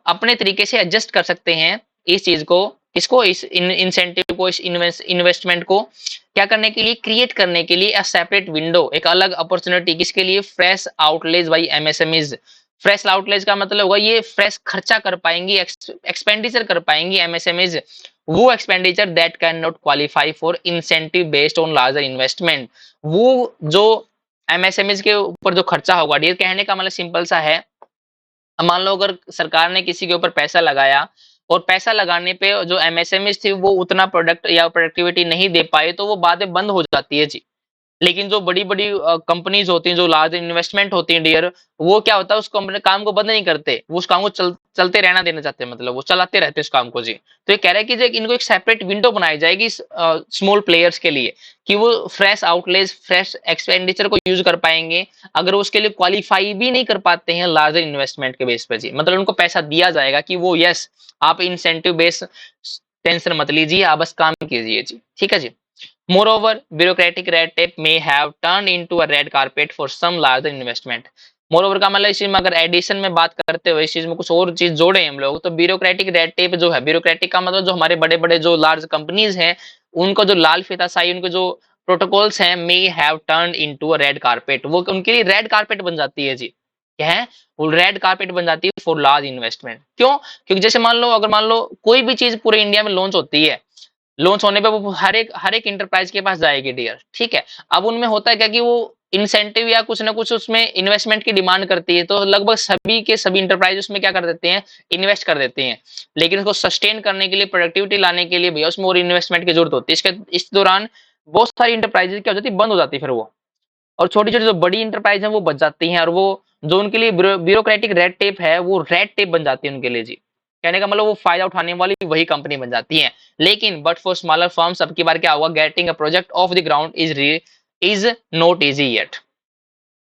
Speaker 1: अपने तरीके से एडजस्ट कर सकते हैं इस चीज को, इसको, इस इंसेंटिव को, इस इन्वेस्टमेंट को क्या करने के लिए, क्रिएट करने के लिए अ सेपरेट विंडो, एक अलग अपॉर्चुनिटी, किसके लिए, fresh outlays by MSMEs. Fresh outlays का मतलब होगा ये फ्रेश खर्चा कर पाएंगी, एक्सपेंडिचर कर पाएंगी एमएसएमईज, वो expenditure that can not qualify for incentive based on larger investment. वो जो एमएसएमईज के ऊपर जो खर्चा होगा, डियर कहने का मतलब सिंपल सा है, मान लो अगर सरकार ने किसी के ऊपर पैसा लगाया और पैसा लगाने पे जो एमएसएमईज थी वो उतना प्रोडक्ट या प्रोडक्टिविटी नहीं दे पाए, तो वो बातें बंद हो जाती है जी। लेकिन जो बड़ी-बड़ी कंपनीज होती हैं, जो लार्ज इन्वेस्टमेंट होती हैं डियर, वो क्या होता है, उस कंपनी काम को बंद नहीं करते, वो उस काम को चलते रहना देना चाहते हैं, मतलब वो चलाते रहते हैं उस काम को जी। तो ये कह रहा है कि जो इनको एक सेपरेट विंडो बनाई जाएगी स्मॉल प्लेयर्स के लिए, कि वो फ्रेश आउटलेज, फ्रेश एक्सपेंडिचर को यूज कर पाएंगे। अगर वो उसके लिए क्वालिफाई भी नहीं कर पाते हैं लार्जर इन्वेस्टमेंट के बेस पे जी, मतलब उनको पैसा दिया जाएगा कि वो यस, आप इंसेंटिव बेस टेंशन मत लीजिए, आप बस काम कीजिए जी, ठीक है जी। Moreover, bureaucratic red tape may have turned into a red carpet for some larger investment. Moreover का मतलब इस चीज में अगर एडिशन में बात करते हुए इस चीज में कुछ और चीज जोड़े हम लोग, तो ब्यूरोक्रेटिक रेड टेप जो है, ब्यूरोक्रेटिक का मतलब जो हमारे बड़े बड़े जो लार्ज कंपनीज हैं, उनको जो लाल फीताशाही, उनको जो प्रोटोकॉल्स हैं, may have turn into a red carpet, वो उनके लिए रेड कारपेट बन जाती है जी। क्या है, वो रेड कारपेट बन जाती है फॉर लार्ज इन्वेस्टमेंट। क्यों? क्योंकि जैसे मान लो, अगर मान लो कोई भी चीज पूरे इंडिया में लॉन्च होती है, लॉन्च होने पे वो हर एक इंटरप्राइज के पास जाएगी डियर, ठीक है। अब उनमें होता है क्या कि वो इंसेंटिव या कुछ ना कुछ उसमें इन्वेस्टमेंट की डिमांड करती है, तो लगभग सभी के सभी इंटरप्राइज उसमें क्या कर देते हैं, इन्वेस्ट कर देते हैं। लेकिन उसको सस्टेन करने के लिए, प्रोडक्टिविटी लाने के लिए भैया उसमें और इन्वेस्टमेंट की जरूरत होती है। इसके इस दौरान बहुत सारी इंटरप्राइजेज क्या हो जाती है, बंद हो जाती है फिर वो, और छोटी छोटी जो बड़ी इंटरप्राइज है वो बच जाती हैं, और वो जो उनके लिए ब्यूरोक्रेटिक रेड टेप है, वो रेड टेप बन जाती है उनके लिए जी। कहने का मतलब वो फायदा उठाने वाली वही कंपनी बन जाती है। लेकिन बट फॉर स्मॉलर फर्म्स अब की बार क्या होगा, getting a project of the ground is not easy yet.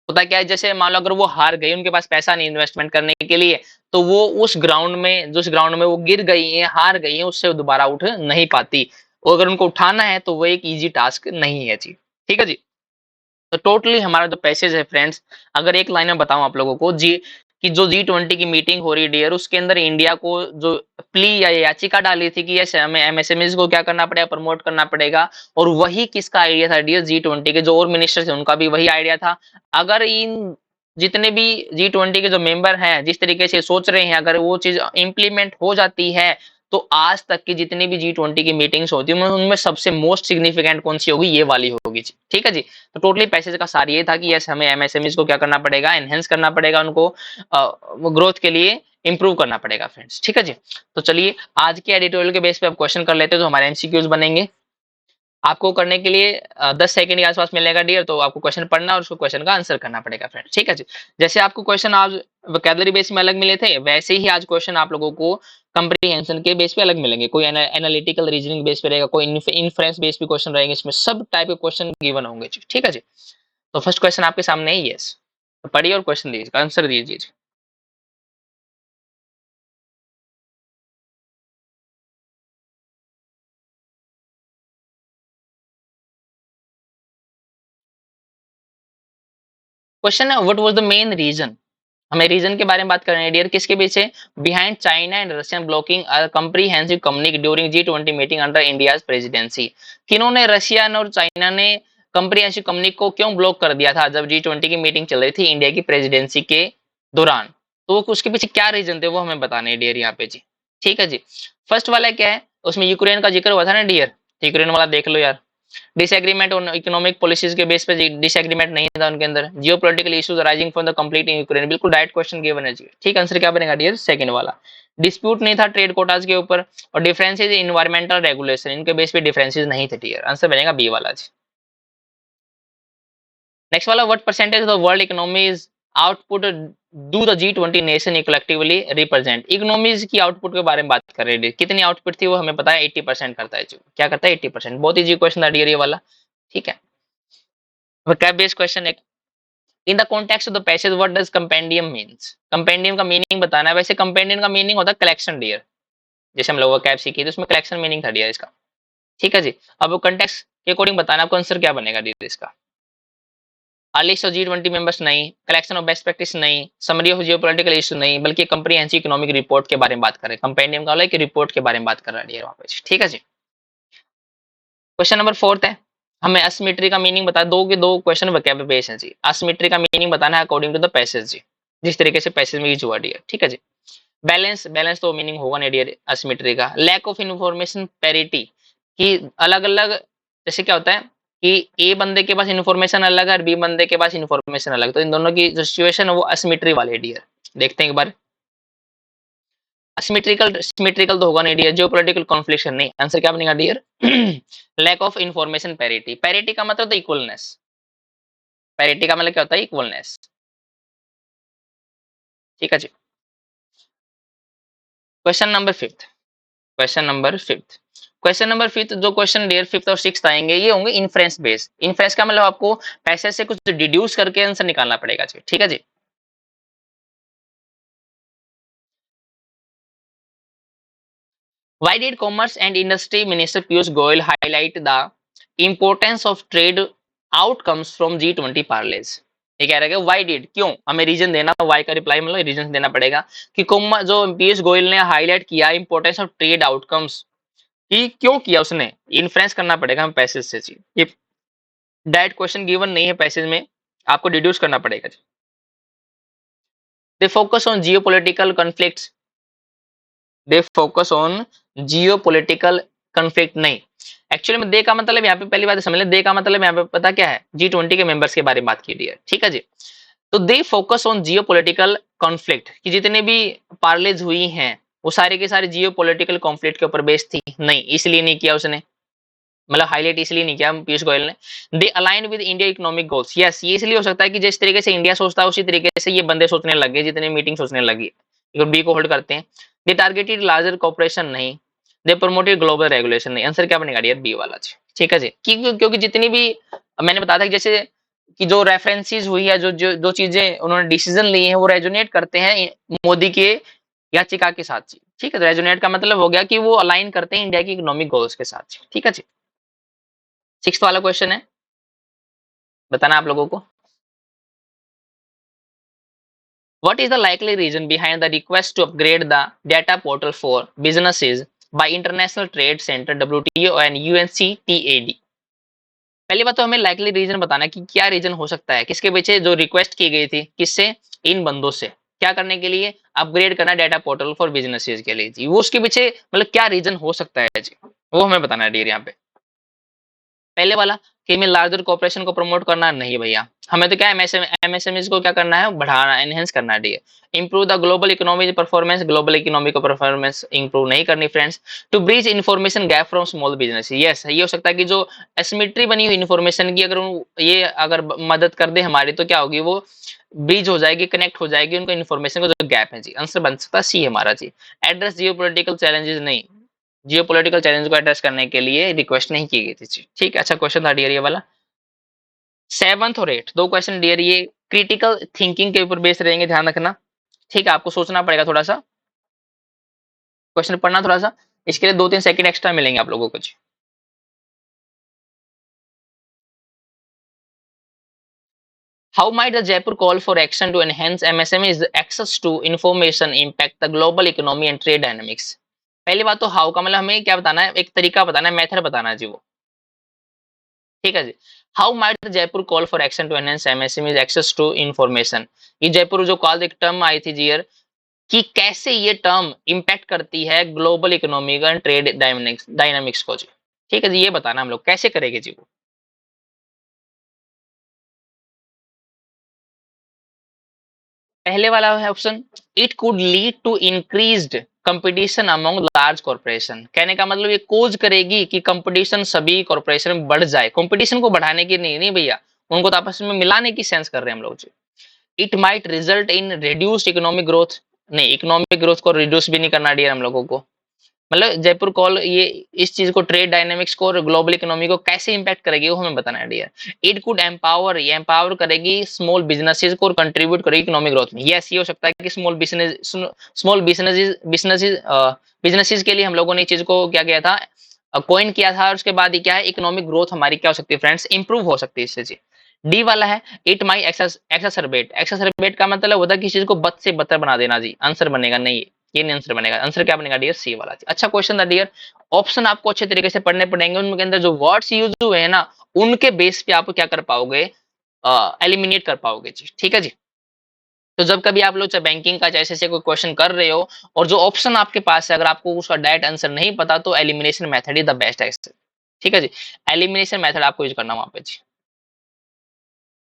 Speaker 1: होता क्या है, जैसे मान लो अगर वो हार गई, उनके पास पैसा नहीं इन्वेस्टमेंट करने के लिए, तो वो उस ग्राउंड में, जिस ग्राउंड में वो गिर गई है, हार गई है, उससे दोबारा उठ नहीं पाती। और अगर उनको उठाना है तो वो एक इजी टास्क नहीं है जी, ठीक है जी। तो टोटली हमारा जो पैसेज है फ्रेंड्स, अगर एक लाइन में बताऊं आप लोगों को जी, कि जो G20 की मीटिंग हो रही है डियर, उसके अंदर इंडिया को जो प्ली या याचिका डाली थी कि यस हमें एमएसएमईज को क्या करना पड़ेगा, प्रमोट करना पड़ेगा, और वही किसका आइडिया था डियर, G20 के जो और मिनिस्टर थे उनका भी वही आइडिया था। अगर इन जितने भी G20 के जो मेंबर हैं जिस तरीके से सोच रहे हैं, अगर वो चीज इम्प्लीमेंट हो जाती है, तो आज तक की जितनी भी G20 की मीटिंग्स होती है उनमें सबसे मोस्ट सिग्निफिकेंट कौन सी होगी, ये वाली होगी जी, ठीक है जी। तो टोटली पैसेज का सार ये था कि यस हमें एमएसएमईज को क्या करना पड़ेगा, एनहेंस करना पड़ेगा, उनको ग्रोथ के लिए इंप्रूव करना पड़ेगा फ्रेंड्स, ठीक है जी। तो चलिए आज के एडिटोरियल के बेस पे अब क्वेश्चन कर लेते हैं, जो हमारे एमसीक्यूज बनेंगे। आपको करने के लिए 10 सेकंड के आसपास मिलेगा डियर, तो आपको क्वेश्चन पढ़ना और उसको क्वेश्चन का आंसर करना पड़ेगा फ्रेंड्स, ठीक है जी। जैसे आपको क्वेश्चन आज वोकैबुलरी बेस में अलग मिले थे, वैसे ही आज क्वेश्चन आप लोगों को कंप्रीहेंशन के बेस पे अलग मिलेंगे। कोई एनालिटिकल रीजनिंग बेस पे रहेगा, कोई इन्फ्रेंस बेस पे क्वेश्चन रहेंगे, इसमें सब टाइप के क्वेश्चन गिवन होंगे जी, ठीक है जी। तो फर्स्ट क्वेश्चन आपके सामने है, यस, तो पढ़िए और क्वेश्चन दीजिए, आंसर दीजिए। क्वेश्चन है what was the main reason, हमें रीजन के बारे में बात करनी है डियर, किसके पीछे, behind China and Russian blocking a comprehensive communique during G20 meeting under India's presidency. किन्होंने, रशिया और चाइना ने कॉम्प्रिहेंसिव कम्युनिक को क्यों ब्लॉक कर दिया था जब G20 की मीटिंग चल रही थी इंडिया की प्रेसिडेंसी के दौरान। तो उसके पीछे क्या रीजन थे वो हमें बताने हैं डियर यहाँ पे जी, ठीक है जी। फर्स्ट वाला क्या है, उसमें यूक्रेन का जिक्र हुआ था ना डियर, यूक्रेन वाला देख लो यार, डिसएग्रीमेंट ऑन इकोनॉमिक पॉलिसीज के बेस पे डिसएग्रीमेंट नहीं था उनके अंदर। Geopolitical issues arising from the complete in Ukraine, बिल्कुल डायरेक्ट क्वेश्चन गिवन है जी। ठीक आंसर क्या बनेगा डियर, सेकंड वाला। डिस्प्यूट नहीं था ट्रेड कोटाज के ऊपर, और डिफरेंसेस इन एनवायरमेंटल रेगुलेशन, इनके बेस पे डिफरेंसेस नहीं थे डियर, आंसर बनेगा बी वाला जी। नेक्स्ट वाला, what percentage of the world economy is output do the G20 nation collectively represent. Economies की आउटपुट के बारे में बात कर रहे हैं, कितनी आउटपुट थी वो हमें पता है 80% करता है जी। क्या करता है 80%, बहुत इजी क्वेश्चन था डियर ये वाला। ठीक है, vocab बेस्ड क्वेश्चन है। इन the context of the passage what does compendium means, compendium का मीनिंग बताना है। वैसे कंपेंडियम का मीनिंग होता है कलेक्शन डियर, जैसे हम लोग vocab सीखी थी उसमें कलेक्शन मीनिंग था डियर इसका। ठीक है जी, अब वो कॉन्टेक्स्ट के अकॉर्डिंग बताना आपको आंसर क्या बनेगा डियर इसका। लिस्ट ऑफ G20 मेंबर्स नहीं, कलेक्शन ऑफ बेस्ट प्रैक्टिस नहीं, समरी ऑफ जियोपॉलिटिकल इशू नहीं, बल्कि कंप्रीहेंसिव इकोनॉमिक रिपोर्ट के बारे में बात कर रहे हैं। कंपेंडियम का वाला एक रिपोर्ट के बारे में बात कर रहा है वहां पे। ठीक है जी, क्वेश्चन नंबर 4 है, हमें असिमेट्री का मीनिंग बता दो कि दो क्वेश्चन वोकैब बेस है जी। असिमेट्री का मीनिंग बताना है अकॉर्डिंग टू द पैसेज जी, जिस तरीके से पैसेज में यूज हुआ डियर। ठीक है जी, बैलेंस, बैलेंस तो मीनिंग होगा नहीं डियर असिमेट्री का। लैक ऑफ इंफॉर्मेशन पैरिटी, कि अलग अलग, जैसे क्या होता है कि ए बंदे के पास इंफॉर्मेशन अलग है और बी बंदे के पास इंफॉर्मेशन अलग, तो इन दोनों की जो सिचुएशन है वो असिमेट्री वाली है डियर। देखते हैं एक बार, सिमेट्रिकल, सिमेट्रिकल तो होगा नहीं डियर, जियोपॉलिटिकल कॉन्फ्लिक्ट नहीं, आंसर क्या बनेगा dear lack of information parity. Parity का मतलब तो इक्वलनेस, पैरिटी का मतलब क्या होता है इक्वलनेस। ठीक है जी, question number 5, question number 5, question number 5, जो क्वेश्चन डियर 5th और 6th आएंगे ये होंगे इन्फ्रेंस बेस्ड। इन्फ्रेंस का मतलब आपको पैसेज से कुछ डिड्यूस करके आंसर निकालना पड़ेगा जी। ठीक है जी, why did commerce and industry minister Piyush Goyal highlight the importance of trade outcomes from G20 parlays। ये कह रहा है कि why did, क्यों, हमें रीजन देना, why का रिप्लाई मतलब रीजन देना पड़ेगा कि जो पीयूष गोयल ने हाईलाइट किया इंपोर्टेंस ऑफ ट्रेड आउटकम्स, कि क्यों किया उसने, इन्फ्लुएंस करना पड़ेगा हम पैसेज से जी। ये डायरेक्ट क्वेश्चन गिवन नहीं है पैसेज में, आपको डिड्यूस करना पड़ेगा जी। They focus on geopolitical conflicts, they focus on geopolitical conflict नहीं, एक्चुअली में दे का मतलब यहाँ पे पहली बात समझ लें, दे का मतलब यहाँ पे पता क्या है, G20 के मेंबर्स के बारे में बात की है। ठीक है जी, तो दे फोकस ऑन जियोपॉलिटिकल कॉन्फ्लिक्ट, कि जितने भी पार्लेज हुई हैं वो सारे के सारे जियोपॉलिटिकल कॉन्फ्लिक्ट के ऊपर बेस्ड थी, नहीं इसलिए नहीं किया उसने, मतलब हाईलाइट इसलिए नहीं किया पीयूष गोयल ने। They align with India economic goals, yes ये इसलिए हो सकता है कि जिस तरीके से इंडिया सोचता है उसी तरीके से ये बंदे सोचने लगे, जितने मीटिंग सोचने लगी, बी को होल्ड करते हैं। दे टारगेटेड लार्जर कॉर्पोरेशन नहीं, दे प्रमोटेड ग्लोबल रेगुलेशन नहीं, आंसर क्या बनेगा डियर बी वाला जी। ठीक है जी, क्योंकि जितनी भी मैंने बताया था कि जैसे कि जो रेफरेंसेस हुई है, जो जो जो चीजें उन्होंने डिसीजन लिए हैं वो रेजोनेट करते हैं मोदी के याचिका के साथ जी। ठीक है, तो रेजोनेट का मतलब हो गया कि वो अलाइन करते हैं इंडिया की इकोनॉमिक गोल्स के साथ जी। ठीक है जी, 6th वाला क्वेश्चन है, बताना आप लोगों को, what is the likely reason behind the request to upgrade the data portal for businesses by International Trade Center WTO and UNCTAD। पहली बात तो हमें लाइकली रीजन बताना कि क्या रीजन हो सकता है, किसके पीछे जो रिक्वेस्ट की गई थी, किससे, इन बंदों से, क्या करने के लिए, अपग्रेड करना डाटा पोर्टल फॉर बिजनेसेस के लिए जी, वो उसके पीछे मतलब क्या रीजन हो सकता है जी, वो हमें बताना है डियर यहाँ पे। पहले वाला कि में लार्जर कॉर्पोरेशन को प्रमोट करना नहीं भैया, हमें तो क्या एमएसएमईज को क्या करना है, बढ़ाना, एनहेंस करना है। Improve the global economy performance, global economy को परफॉर्मेंस इंप्रूव नहीं करनी friends. To bridge information gap from small business, yes ये हो सकता है कि जो एसिमेट्री बनी हुई इन्फॉर्मेशन की, ये अगर मदद कर दे हमारी तो क्या होगी, वो ब्रिज हो जाएगी, कनेक्ट हो जाएगी उनको इन्फॉर्मेशन को जो गैप है जी। आंसर बन सकता है सी हमारा जी। एड्रेस जियोपॉलिटिकल चैलेंजेस नहीं, जियोपॉलिटिकल चैलेंज को एड्रेस करने के लिए रिक्वेस्ट नहीं की गई थी। ठीक है, अच्छा क्वेश्चन था डियर ये वाला। 7th और 8th दो क्वेश्चन डियर ये क्रिटिकल थिंकिंग के ऊपर बेस रहेंगे, ध्यान रखना। ठीक है, आपको सोचना पड़ेगा थोड़ा सा, क्वेश्चन पढ़ना थोड़ा सा, इसके लिए 2-3 सेकंड एक्स्ट्रा मिलेंगे आप लोगों को जी। How might the Jaipur call for action to enhance MSME's access to information impact the global economy and trade dynamics। पहली बात तो हाउ का मतलब हमें क्या बताना है, एक तरीका बताना है, मेथड बताना है जी वो। ठीक है जी, how might the Jaipur call for action to enhance MSMEs access to information. ये जयपुर जो कॉल एक टर्म आई थी जी, कि कैसे ये टर्म इंपैक्ट करती है global economic and trade dynamics को जी। ठीक है जी, ये बताना हम लोग कैसे करेंगे जी वो। पहले वाला है option, it could lead to increased competition among large corporation. कहने का मतलब ये कोज करेगी कि कंपटीशन सभी कॉर्पोरेशन में बढ़ जाए। कंपटीशन को बढ़ाने की नहीं, नहीं भैया, उनको तो आपस में मिलाने की सेंस कर रहे हैं हम लोग जी। It might result in reduced economic growth, नहीं इकोनॉमिक ग्रोथ को रिड्यूस भी नहीं करना डियर हम लोगों को। मतलब जयपुर कॉल ये इस चीज को, ट्रेड डायनेमिक्स को और ग्लोबल इकोनॉमी को कैसे इंपैक्ट करेगी वो हमें बताना है डियर। इट कुड एम्पावर, ये एम्पावर करेगी स्मॉल बिजनेसेस को और कंट्रीब्यूट करेगी इकोनॉमिक ग्रोथ में। यस, ये हो सकता है कि स्मॉल बिजनेसेस बिजनेसेस के लिए हम लोगों ने इस चीज को क्या किया था, कॉइन किया था, और उसके बाद ये क्या है, इकोनॉमिक ग्रोथ हमारी क्या हो सकती है फ्रेंड्स, इंप्रूव हो सकती है इससे जी। डी वाला है, इट माई एक्सरबेट। एक्सरबेट का मतलब होता है किसी चीज को बद से बदतर बना देना जी, आंसर बनेगा नहीं, ये नहीं आंसर बनेगा। आंसर क्या बनेगा डियर, सी वाला। अच्छा क्वेश्चन था डियर, ऑप्शन आपको अच्छे तरीके से पढ़ने पड़ेंगे, उनके अंदर जो वर्ड्स यूज हुए हैं ना, उनके बेस पे आप क्या कर पाओगे, एलिमिनेट कर पाओगे जी। ठीक है जी। तो जब कभी आप लोग चाहे बैंकिंग का चाहे ऐसे कोई क्वेश्चन कर रहे हो और जो ऑप्शन आपके पास है, अगर आपको उसका डायरेक्ट आंसर नहीं पता, तो elimination method he the best है इससे। ठीक है जी, एलिमिनेशन मेथड आपको यूज करना वहां पे जी।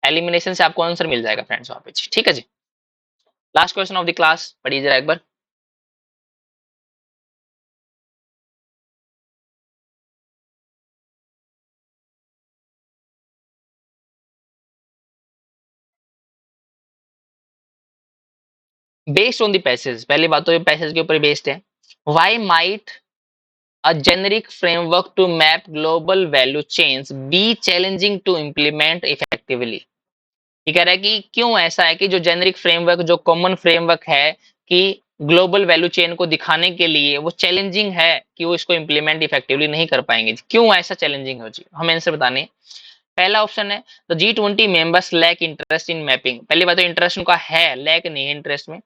Speaker 1: एलिमिनेशन से आपको आंसर मिल जाएगा फ्रेंड्स वहां पे जी। ठीक है जी। Last question of the class पढ़िए जरा एक बार। बेस्ड ऑन द पैसेज, पहली बात तो ये पैसेज के ऊपर बेस्ड है। Why might a generic framework to map global value chains be challenging to implement effectively। ये कह रहा है कि क्यों ऐसा है कि जो जेनरिक फ्रेमवर्क, जो कॉमन फ्रेमवर्क है कि ग्लोबल वैल्यू चेन को दिखाने के लिए, वो चैलेंजिंग है कि वो इसको इंप्लीमेंट इफेक्टिवली नहीं कर पाएंगे। क्यों ऐसा चैलेंजिंग हो जी, हमें आंसर बताने। पहला ऑप्शन है, the G20 members lack interest in mapping. पहली बात तो इंटरेस्ट उनका है, लैक नहीं है इंटरेस्ट में।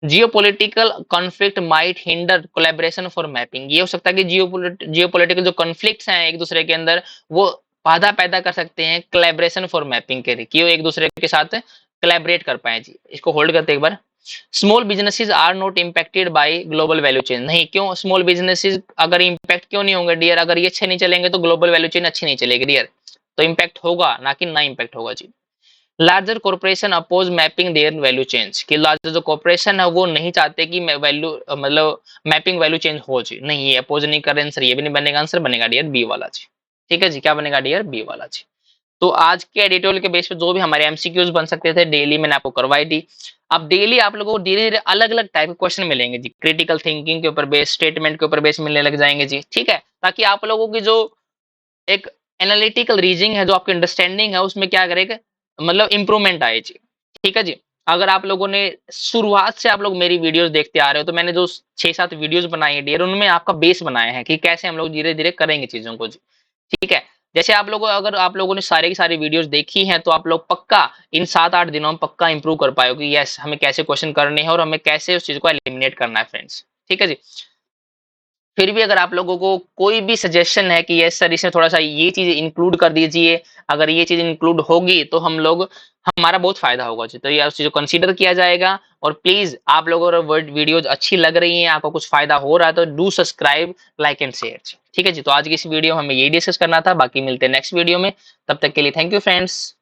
Speaker 1: Geopolitical conflict might hinder collaboration for mapping. ये हो सकता है कि जियोपॉलिटिकल जो कॉन्फ्लिक्ट्स हैं एक दूसरे के अंदर, वो बाधा पैदा कर सकते हैं कोलैबोरेशन फॉर मैपिंग के लिए, कि वो एक दूसरे के साथ कोलैबोरेट कर पाए जी। इसको होल्ड करते एक बार। Small businesses are not impacted by global value chain. नहीं, क्यों स्मॉल बिजनेसेस अगर इम्पैक्ट क्यों नहीं होंगे डियर, अगर ये अच्छे नहीं चलेंगे तो ग्लोबल वैल्यू चेन अच्छी नहीं चलेगी डियर। तो इम्पैक्ट होगा, ना कि ना इम्पैक्ट होगा जी। Larger corporation oppose mapping their value change, कि लार्जर जो कॉर्पोरेशन है वो नहीं चाहते कि वैल्यू मतलब मैपिंग वैल्यू चेंज हो जी। नहीं, ये अपोज नहीं कर रहे, आंसर ये भी नहीं बनेगा, आंसर बनेगा डियर बी वाला जी। ठीक है जी, क्या बनेगा डियर, बी वाला जी। तो आज के एडिटोरियल के बेस पे जो भी हमारे एमसीक्यूज बन सकते थे डेली, मैंने आपको करवाई दी। अब डेली आप लोगों को धीरे धीरे अलग अलग टाइप के क्वेश्चन मिलेंगे जी, क्रिटिकल थिंकिंग के ऊपर बेस, स्टेटमेंट के ऊपर बेस मिलने लग जाएंगे जी। ठीक है, ताकि आप लोगों की जो एक एनालिटिकल रीजनिंग है, जो आपकी अंडरस्टैंडिंग है, उसमें क्या करेगा, मतलब इंप्रूवमेंट आए जी। ठीक है जी। अगर आप लोगों ने शुरुआत से आप लोग मेरी वीडियोस देखते आ रहे हो, तो मैंने जो 6-7 वीडियोस बनाई है डियर, उनमें आपका बेस बनाया है कि कैसे हम लोग धीरे धीरे करेंगे चीजों को जी। ठीक है। जैसे आप लोगों, अगर आप लोगों ने सारे की सारी वीडियोस देखी हैं, तो आप लोग पक्का इन 7-8 दिनों में पक्का इंप्रूव कर पाओगे कि यस, हमें कैसे क्वेश्चन करने हैं और हमें कैसे उस चीज को एलिमिनेट करना है फ्रेंड्स। ठीक है जी। फिर भी अगर आप लोगों को कोई भी सजेशन है कि यस सर, इसमें थोड़ा सा ये चीज इंक्लूड कर दीजिए, अगर ये चीज इंक्लूड होगी तो हम लोग, हमारा बहुत फायदा होगा जी। तो ये उस चीज को कंसीडर किया जाएगा। और प्लीज आप लोगों को वीडियोज अच्छी लग रही हैं, आपको कुछ फायदा हो रहा है, तो do subscribe, like and share. ठीक है जी। तो आज की इस वीडियो में हमें यही डिस्कस करना था, बाकी मिलते हैं नेक्स्ट वीडियो में। तब तक के लिए थैंक यू फ्रेंड्स।